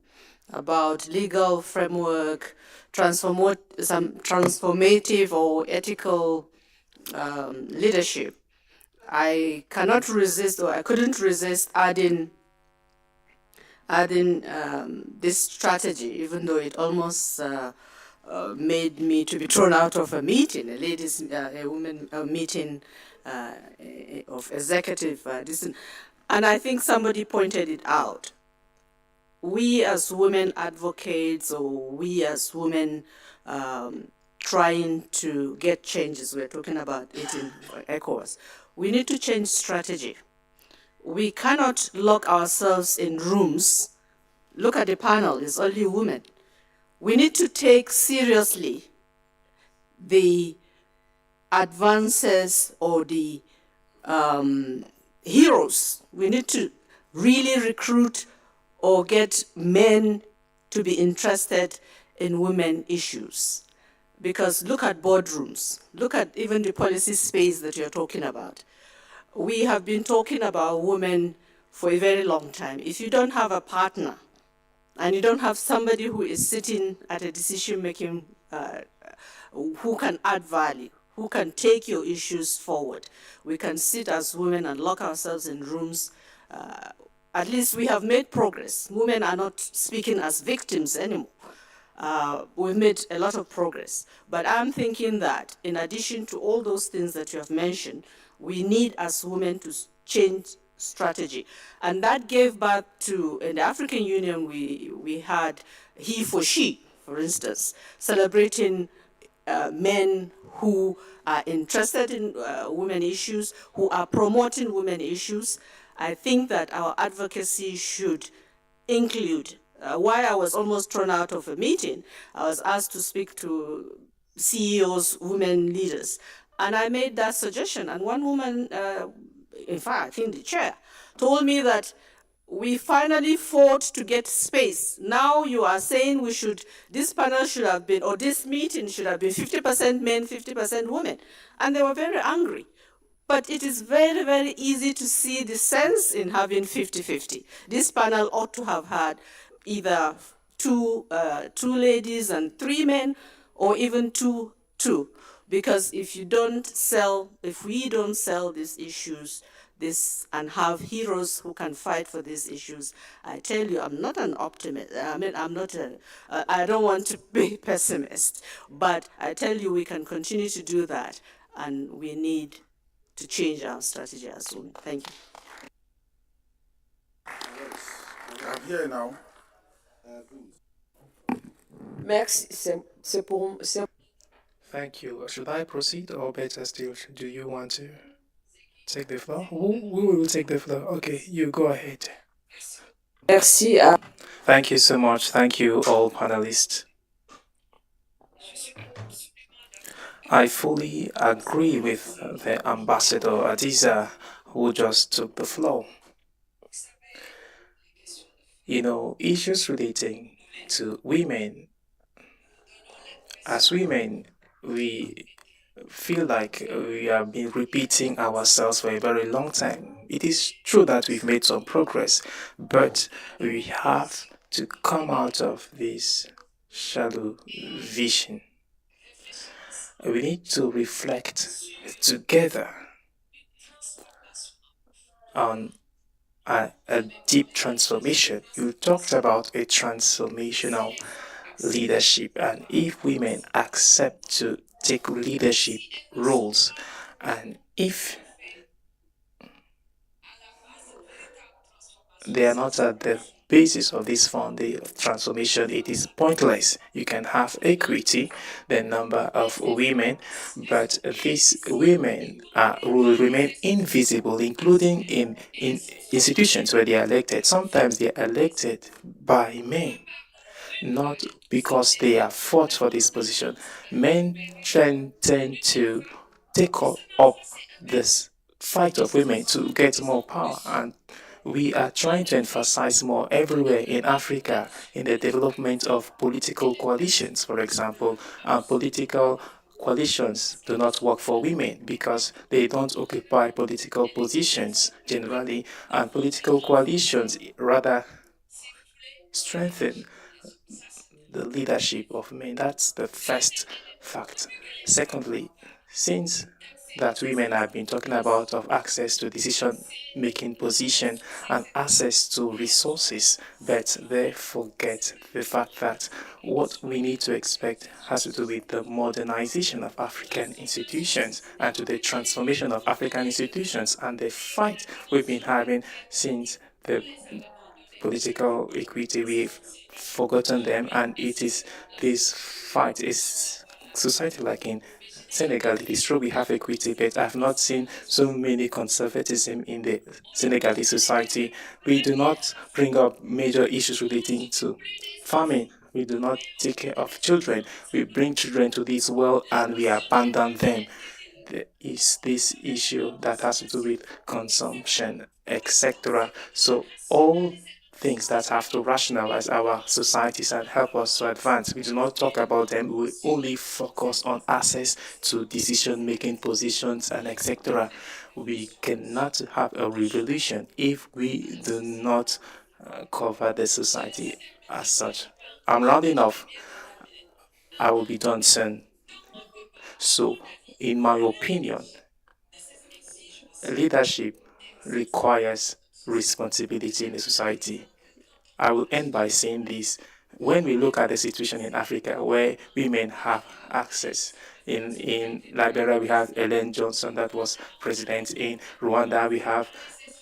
about legal framework, some transformative or ethical leadership, I cannot resist, or I couldn't resist adding this strategy, even though it almost made me to be thrown out of a meeting, a women meeting of executive. And I think somebody pointed it out. We as women advocates, or we as women trying to get changes, we're talking about it in ECOWAS, we need to change strategy. We cannot lock ourselves in rooms. Look at the panel, it's only women. We need to take seriously the advances or the heroes. We need to really recruit or get men to be interested in women issues. Because look at boardrooms, look at even the policy space that you're talking about. We have been talking about women for a very long time. If you don't have a partner, and you don't have somebody who is sitting at a decision-making, who can add value, who can take your issues forward, we can sit as women and lock ourselves in rooms. At least we have made progress. Women are not speaking as victims anymore. We've made a lot of progress. But I'm thinking that in addition to all those things that you have mentioned, we need as women to change strategy. And that gave birth to, in the African Union, we had he for she, for instance, celebrating men who are interested in women issues, who are promoting women issues. I think that our advocacy should include, why I was almost thrown out of a meeting, I was asked to speak to CEOs, women leaders, and I made that suggestion. And one woman, in fact, I think the chair, told me that we finally fought to get space. Now you are saying this panel should have been, or this meeting should have been 50% men, 50% women. And they were very angry. But it is very, very easy to see the sense in having 50-50. This panel ought to have had either two ladies and 3 men, or even two. Because if we don't sell these issues, and have heroes who can fight for these issues, I tell you, I'm not an optimist. I mean, I don't want to be pessimist, but I tell you, we can continue to do that, and we need to change our strategy as well. Thank you. I'm here now. Thank you. Should I proceed, or better still, do you want to take the floor? Who will take the floor? Okay, you go ahead. Thank you so much. Thank you, all panelists. I fully agree with the Ambassador Adiza, who just took the floor. You know, issues relating to women, as women, we feel like we have been repeating ourselves for a very long time. It is true that we've made some progress, but we have to come out of this shallow vision. We need to reflect together on a deep transformation. You talked about a transformational leadership, and if women accept to take leadership roles, and if they are not at the basis of this transformation, it is pointless. You can have equity, the number of women, but these women will remain invisible, including in institutions where they are elected. Sometimes they are elected by men, not because they have fought for this position. Men tend to take up this fight of women to get more power, and we are trying to emphasize more everywhere in Africa in the development of political coalitions, for example. Political coalitions do not work for women because they don't occupy political positions generally, and political coalitions rather strengthen the leadership of men. That's the first fact. Secondly, since that women have been talking about of access to decision-making position and access to resources, but they forget the fact that what we need to expect has to do with the modernization of African institutions and to the transformation of African institutions and the fight we've been having since the political equity. We've forgotten them, and it is this fight is society like in Senegal. It is true we have equity, but I've not seen so many conservatism in the Senegalese society. We do not bring up major issues relating to farming. We do not take care of children. We bring children to this world and we abandon them. There is this issue that has to do with consumption, etc. So all things that have to rationalize our societies and help us to advance. We do not talk about them. We only focus on access to decision-making positions and etc. We cannot have a revolution if we do not cover the society as such. I'm rounding off. I will be done soon. So, in my opinion, leadership requires responsibility in the society. I will end by saying this. When we look at the situation in Africa where women have access, in Liberia we have Ellen Johnson that was president. In Rwanda we have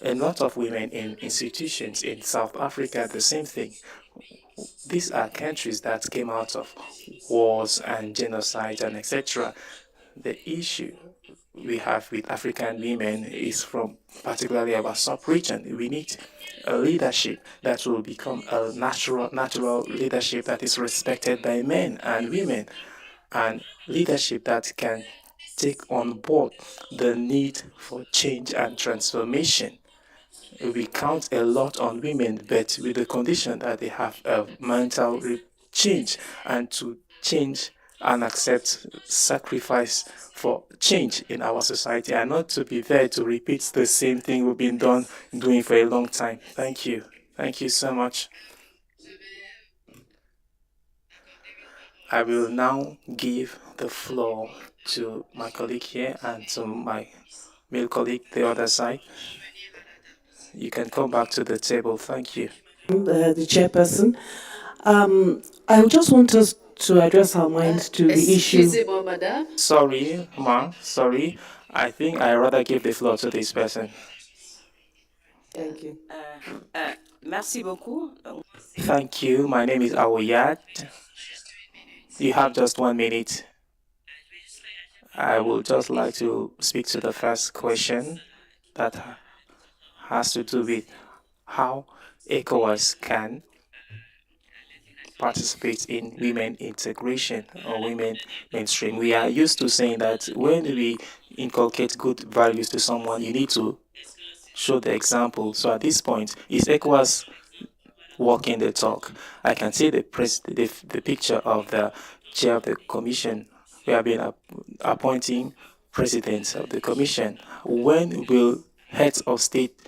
a lot of women in institutions. In South Africa the same thing. These are countries that came out of wars and genocide and etc. The issue we have with African women is from particularly our sub-region. We need a leadership that will become a natural leadership that is respected by men and women, and leadership that can take on board the need for change and transformation. We count a lot on women, but with the condition that they have a mental change and to change and accept sacrifice for change in our society and not to be there to repeat the same thing we've been doing for a long time. Thank you. Thank you so much. I will now give the floor to my colleague here and to my male colleague the other side. You can come back to the table. Thank you. The chairperson. I just want us to address our minds to the issue. Excusez-moi, madame. Sorry, ma. Sorry. I think I rather give the floor to this person. Thank you. Merci beaucoup. Thank you. My name is Awoyat. You have just 1 minute. I would just like to speak to the first question that has to do with how ECOWAS can participate in women integration or women mainstream. We are used to saying that when we inculcate good values to someone, you need to show the example. So at this point, is ECOWAS walking the talk? I can see the picture of the chair of the commission. We have been appointing presidents of the commission. When will heads of state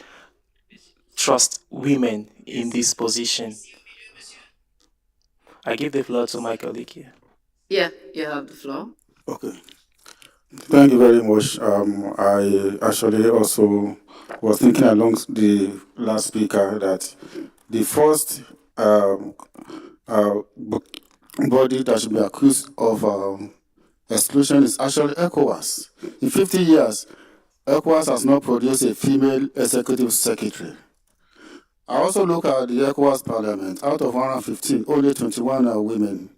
trust women in this position? I give the floor to my colleague here. Yeah, you have the floor. Okay. Thank you very much. I actually also was thinking along the last speaker that the first body that should be accused of exclusion is actually ECOWAS. In 50 years, ECOWAS has not produced a female executive secretary. I also look at the ECOWAS parliament. Out of 115, only 21 are women.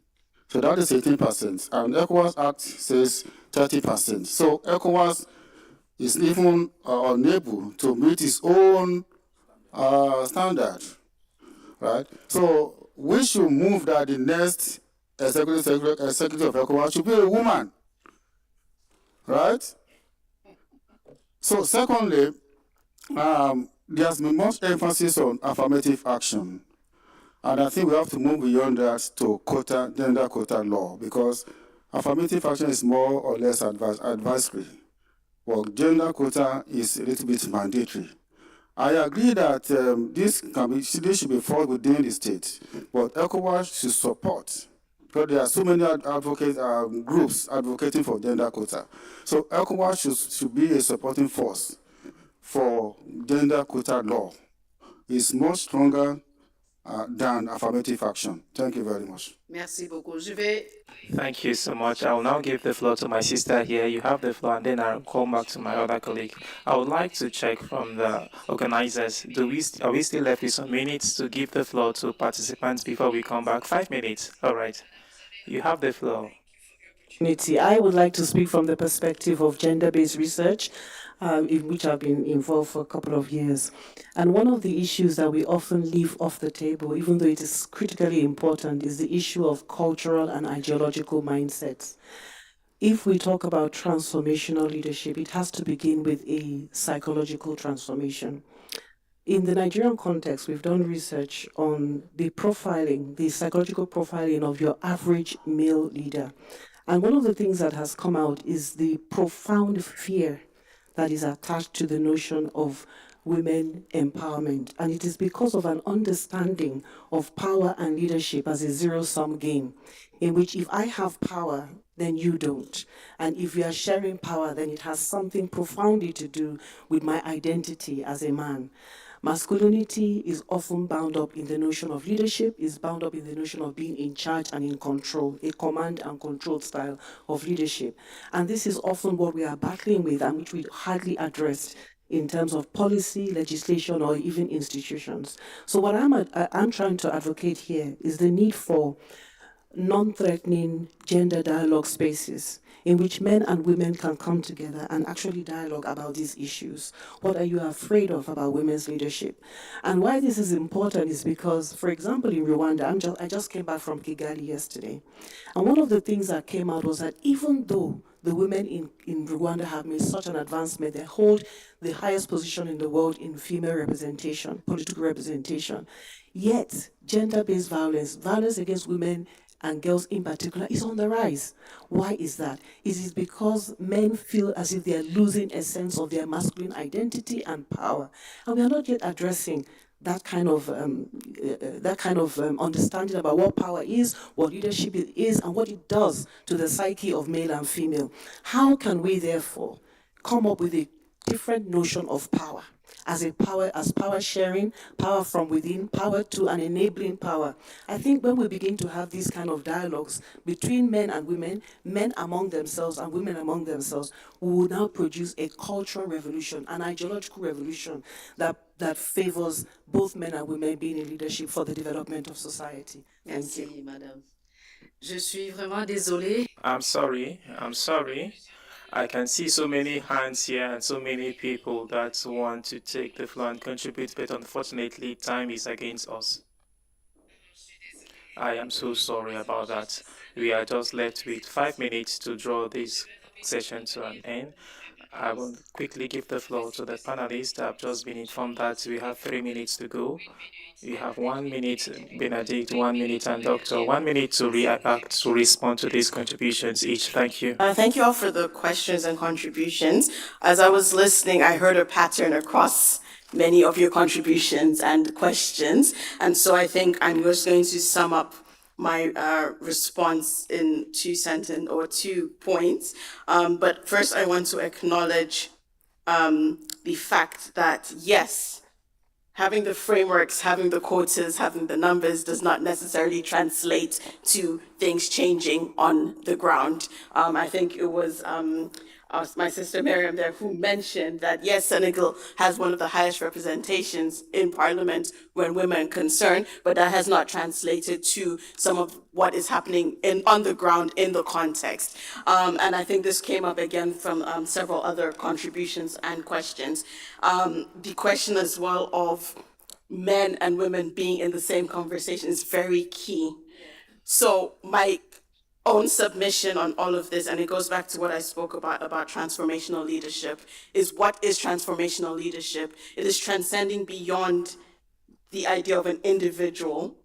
So that is 18%. And ECOWAS Act says 30%. So ECOWAS is even unable to meet its own standard, right? So we should move that the next executive of ECOWAS should be a woman, right? So secondly, there's been much emphasis on affirmative action. And I think we have to move beyond that to gender quota law, because affirmative action is more or less advisory, while gender quota is a little bit mandatory. I agree that this should be fought within the state, but ECOWAS should support because there are so many groups advocating for gender quota. So ECOWAS should be a supporting force for gender quota law. It's much stronger than affirmative action. Thank you very much. Merci beaucoup. Je vais Thank you so much. I will now give the floor to my sister here. You have the floor, and then I'll call back to my other colleague. I would like to check from the organizers. Are we still left with some minutes to give the floor to participants before we come back? 5 minutes. All right. You have the floor. I would like to speak from the perspective of gender-based research, in which I've been involved for a couple of years. And one of the issues that we often leave off the table, even though it is critically important, is the issue of cultural and ideological mindsets. If we talk about transformational leadership, it has to begin with a psychological transformation. In the Nigerian context, we've done research on the profiling, the psychological profiling of your average male leader. And one of the things that has come out is the profound fear that is attached to the notion of women empowerment. And it is because of an understanding of power and leadership as a zero-sum game, in which if I have power, then you don't. And if we are sharing power, then it has something profoundly to do with my identity as a man. Masculinity is often bound up in the notion of leadership, is bound up in the notion of being in charge and in control, a command and control style of leadership. And this is often what we are battling with and which we hardly address in terms of policy, legislation, or even institutions. So what I'm trying to advocate here is the need for non-threatening gender dialogue spaces in which men and women can come together and actually dialogue about these issues. What are you afraid of about women's leadership? And why this is important is because, for example, in Rwanda, I just came back from Kigali yesterday. And one of the things that came out was that even though the women in Rwanda have made such an advancement, they hold the highest position in the world in female representation, political representation, yet gender-based violence, violence against women and girls in particular, is on the rise. Why is that? It is because men feel as if they are losing a sense of their masculine identity and power. And we are not yet addressing that kind of understanding about what power is, what leadership is, and what it does to the psyche of male and female. How can we therefore come up with a different notion of power as power sharing, power from within, power to an enabling power? I think when we begin to have these kind of dialogues between men and women, men among themselves and women among themselves, we will now produce a cultural revolution, an ideological revolution that favors both men and women being in leadership for the development of society. Merci, madame. Je suis vraiment désolée. I'm sorry. I can see so many hands here and so many people that want to take the floor and contribute, but unfortunately, time is against us. I am so sorry about that. We are just left with 5 minutes to draw this session to an end. I will quickly give the floor to the panelists. I've just been informed that we have 3 minutes to go. We have 1 minute, Benedict, 1 minute, and Doctor, 1 minute to react, to respond to these contributions each. Thank you. Thank you all for the questions and contributions. As I was listening, I heard a pattern across many of your contributions and questions. And so I think I'm just going to sum up my response in 2 points. But first, I want to acknowledge the fact that, yes, having the frameworks, having the quotas, having the numbers does not necessarily translate to things changing on the ground. I think it was my sister Miriam there who mentioned that, yes, Senegal has one of the highest representations in parliament when women are concerned, but that has not translated to some of what is happening on the ground in the context. And I think this came up again from several other contributions and questions. The question as well of men and women being in the same conversation is very key. So my own submission on all of this, and it goes back to what I spoke about transformational leadership, is what is transformational leadership? It is transcending beyond the idea of an individual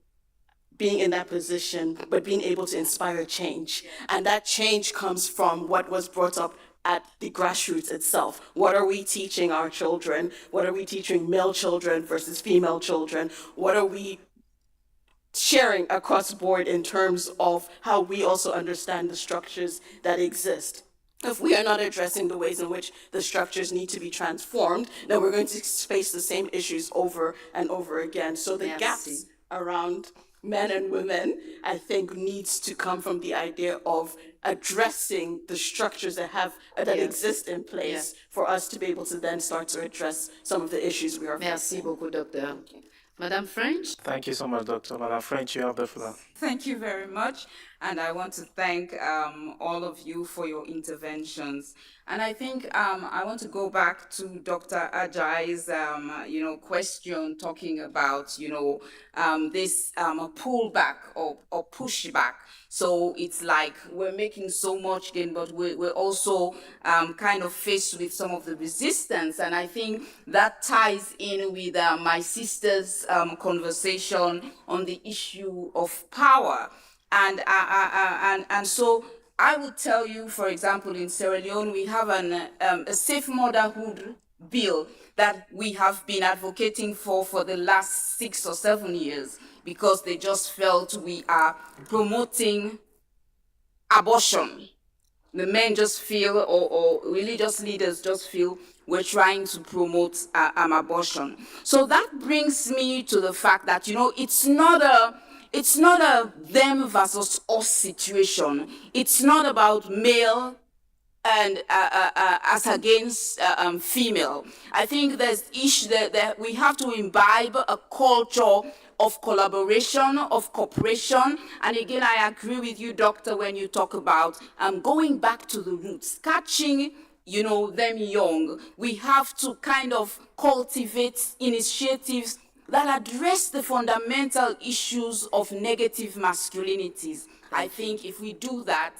being in that position, but being able to inspire change. And that change comes from what was brought up at the grassroots itself. What are we teaching our children? What are we teaching male children versus female children? What are we sharing across board in terms of how we also understand the structures that exist. If we are not addressing the ways in which the structures need to be transformed, then we're going to face the same issues over and over again. So the gaps around men and women, I think, needs to come from the idea of addressing the structures that exist in place for us to be able to then start to address some of the issues we are facing. Merci beaucoup, Docteur. Madame French? Thank you so much, Dr. Madam French. You have the floor. Thank you very much. And I want to thank all of you for your interventions. And I think I want to go back to Dr. Ajay's, question talking about, this pullback or pushback. So it's like we're making so much gain, but we're also kind of faced with some of the resistance. And I think that ties in with my sister's conversation on the issue of power. And so I would tell you, for example, in Sierra Leone, we have a safe motherhood bill that we have been advocating for the last 6 or 7 years, because they just felt we are promoting abortion. The men just feel, or religious leaders just feel, we're trying to promote abortion. So that brings me to the fact that, it's not a them versus us situation. It's not about male and as against female. I think there's issue that we have to imbibe a culture of collaboration, of cooperation. And again, I agree with you, Doctor, when you talk about going back to the roots, catching them young. We have to kind of cultivate initiatives that address the fundamental issues of negative masculinities. I think if we do that,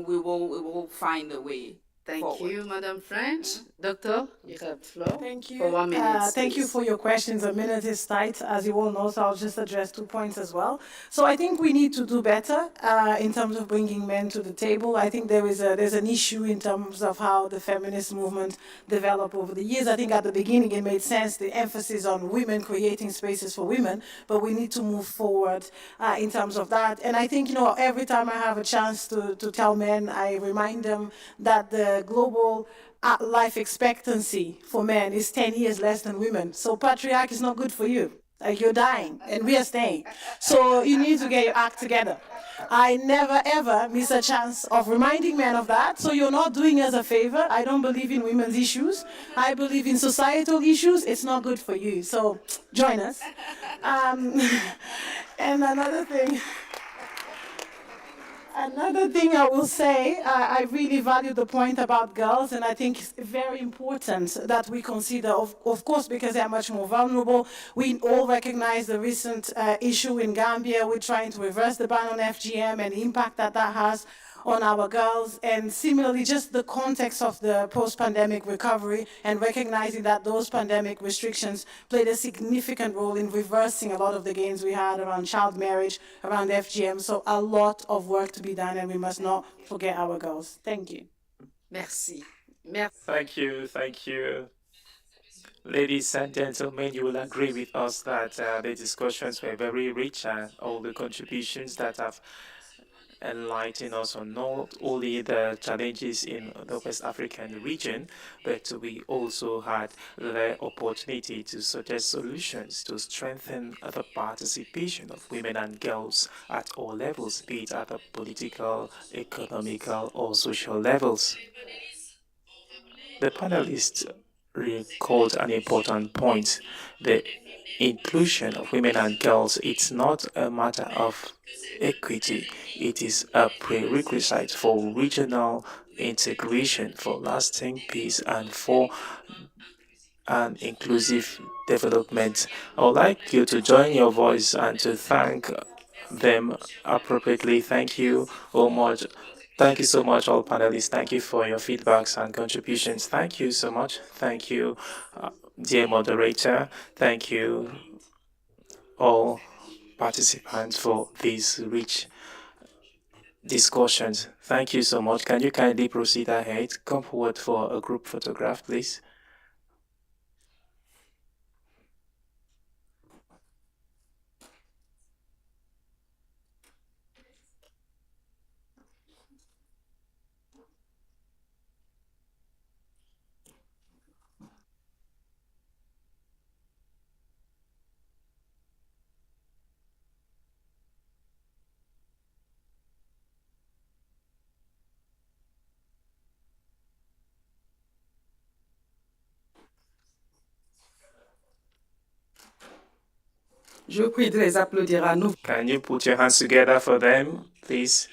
we will find a way. Thank you, Madam French. Doctor, you have the floor. Thank you. For 1 minute. Thank you for your questions. A minute is tight, as you all know, so I'll just address 2 points as well. So I think we need to do better in terms of bringing men to the table. I think there's an issue in terms of how the feminist movement developed over the years. I think at the beginning it made sense, the emphasis on women, creating spaces for women, but we need to move forward in terms of that. And I think, every time I have a chance to tell men, I remind them that the global life expectancy for men is 10 years less than women. So patriarchy is not good for you. You're dying and we are staying. So you need to get your act together. I never ever miss a chance of reminding men of that. So you're not doing us a favor. I don't believe in women's issues. I believe in societal issues. It's not good for you. So join us. And another thing I will say, I really value the point about girls, and I think it's very important that we consider, of course, because they are much more vulnerable. We all recognize the recent issue in Gambia. We're trying to reverse the ban on FGM and the impact that has on our girls, and similarly just the context of the post-pandemic recovery and recognizing that those pandemic restrictions played a significant role in reversing a lot of the gains we had around child marriage, around FGM. So a lot of work to be done, and we must not forget our girls. Thank you. Merci. Thank you. Ladies and gentlemen, you will agree with us that the discussions were very rich, and all the contributions that have enlighten us on not only the challenges in the West African region, but we also had the opportunity to suggest solutions to strengthen the participation of women and girls at all levels, be it at the political, economical, or social levels. The panelists recalled an important point. The inclusion of women and girls, it's not a matter of equity. It is a prerequisite for regional integration, for lasting peace, and for an inclusive development. I would like you to join your voice and to thank them appropriately. Thank you so much. Thank you so much, all panelists. Thank you for your feedbacks and contributions. Thank you so much. Thank you, dear moderator. Thank you, all participants, for these rich discussions. Thank you so much. Can you kindly proceed ahead? Come forward for a group photograph, please. Je vous prie de les applaudir à nouveau. Can you put your hands together for them, please?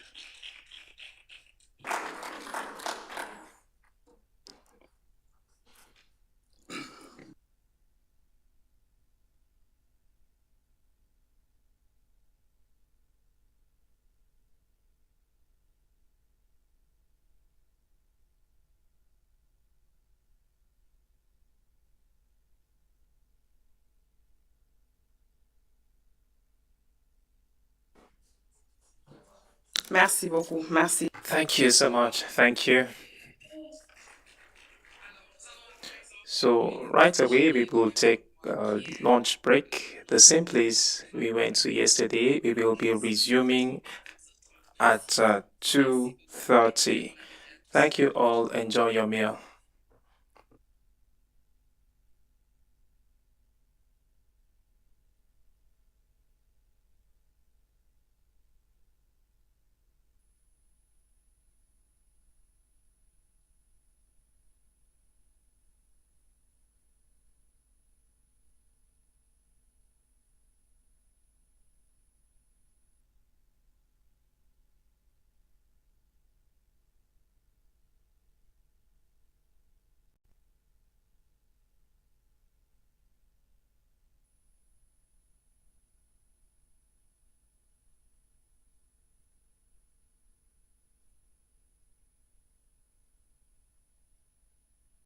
Merci beaucoup. Merci. Thank you so much. Thank you. So right away we will take a lunch break. The same place we went to yesterday. We will be resuming at 2:30. Thank you all. Enjoy your meal.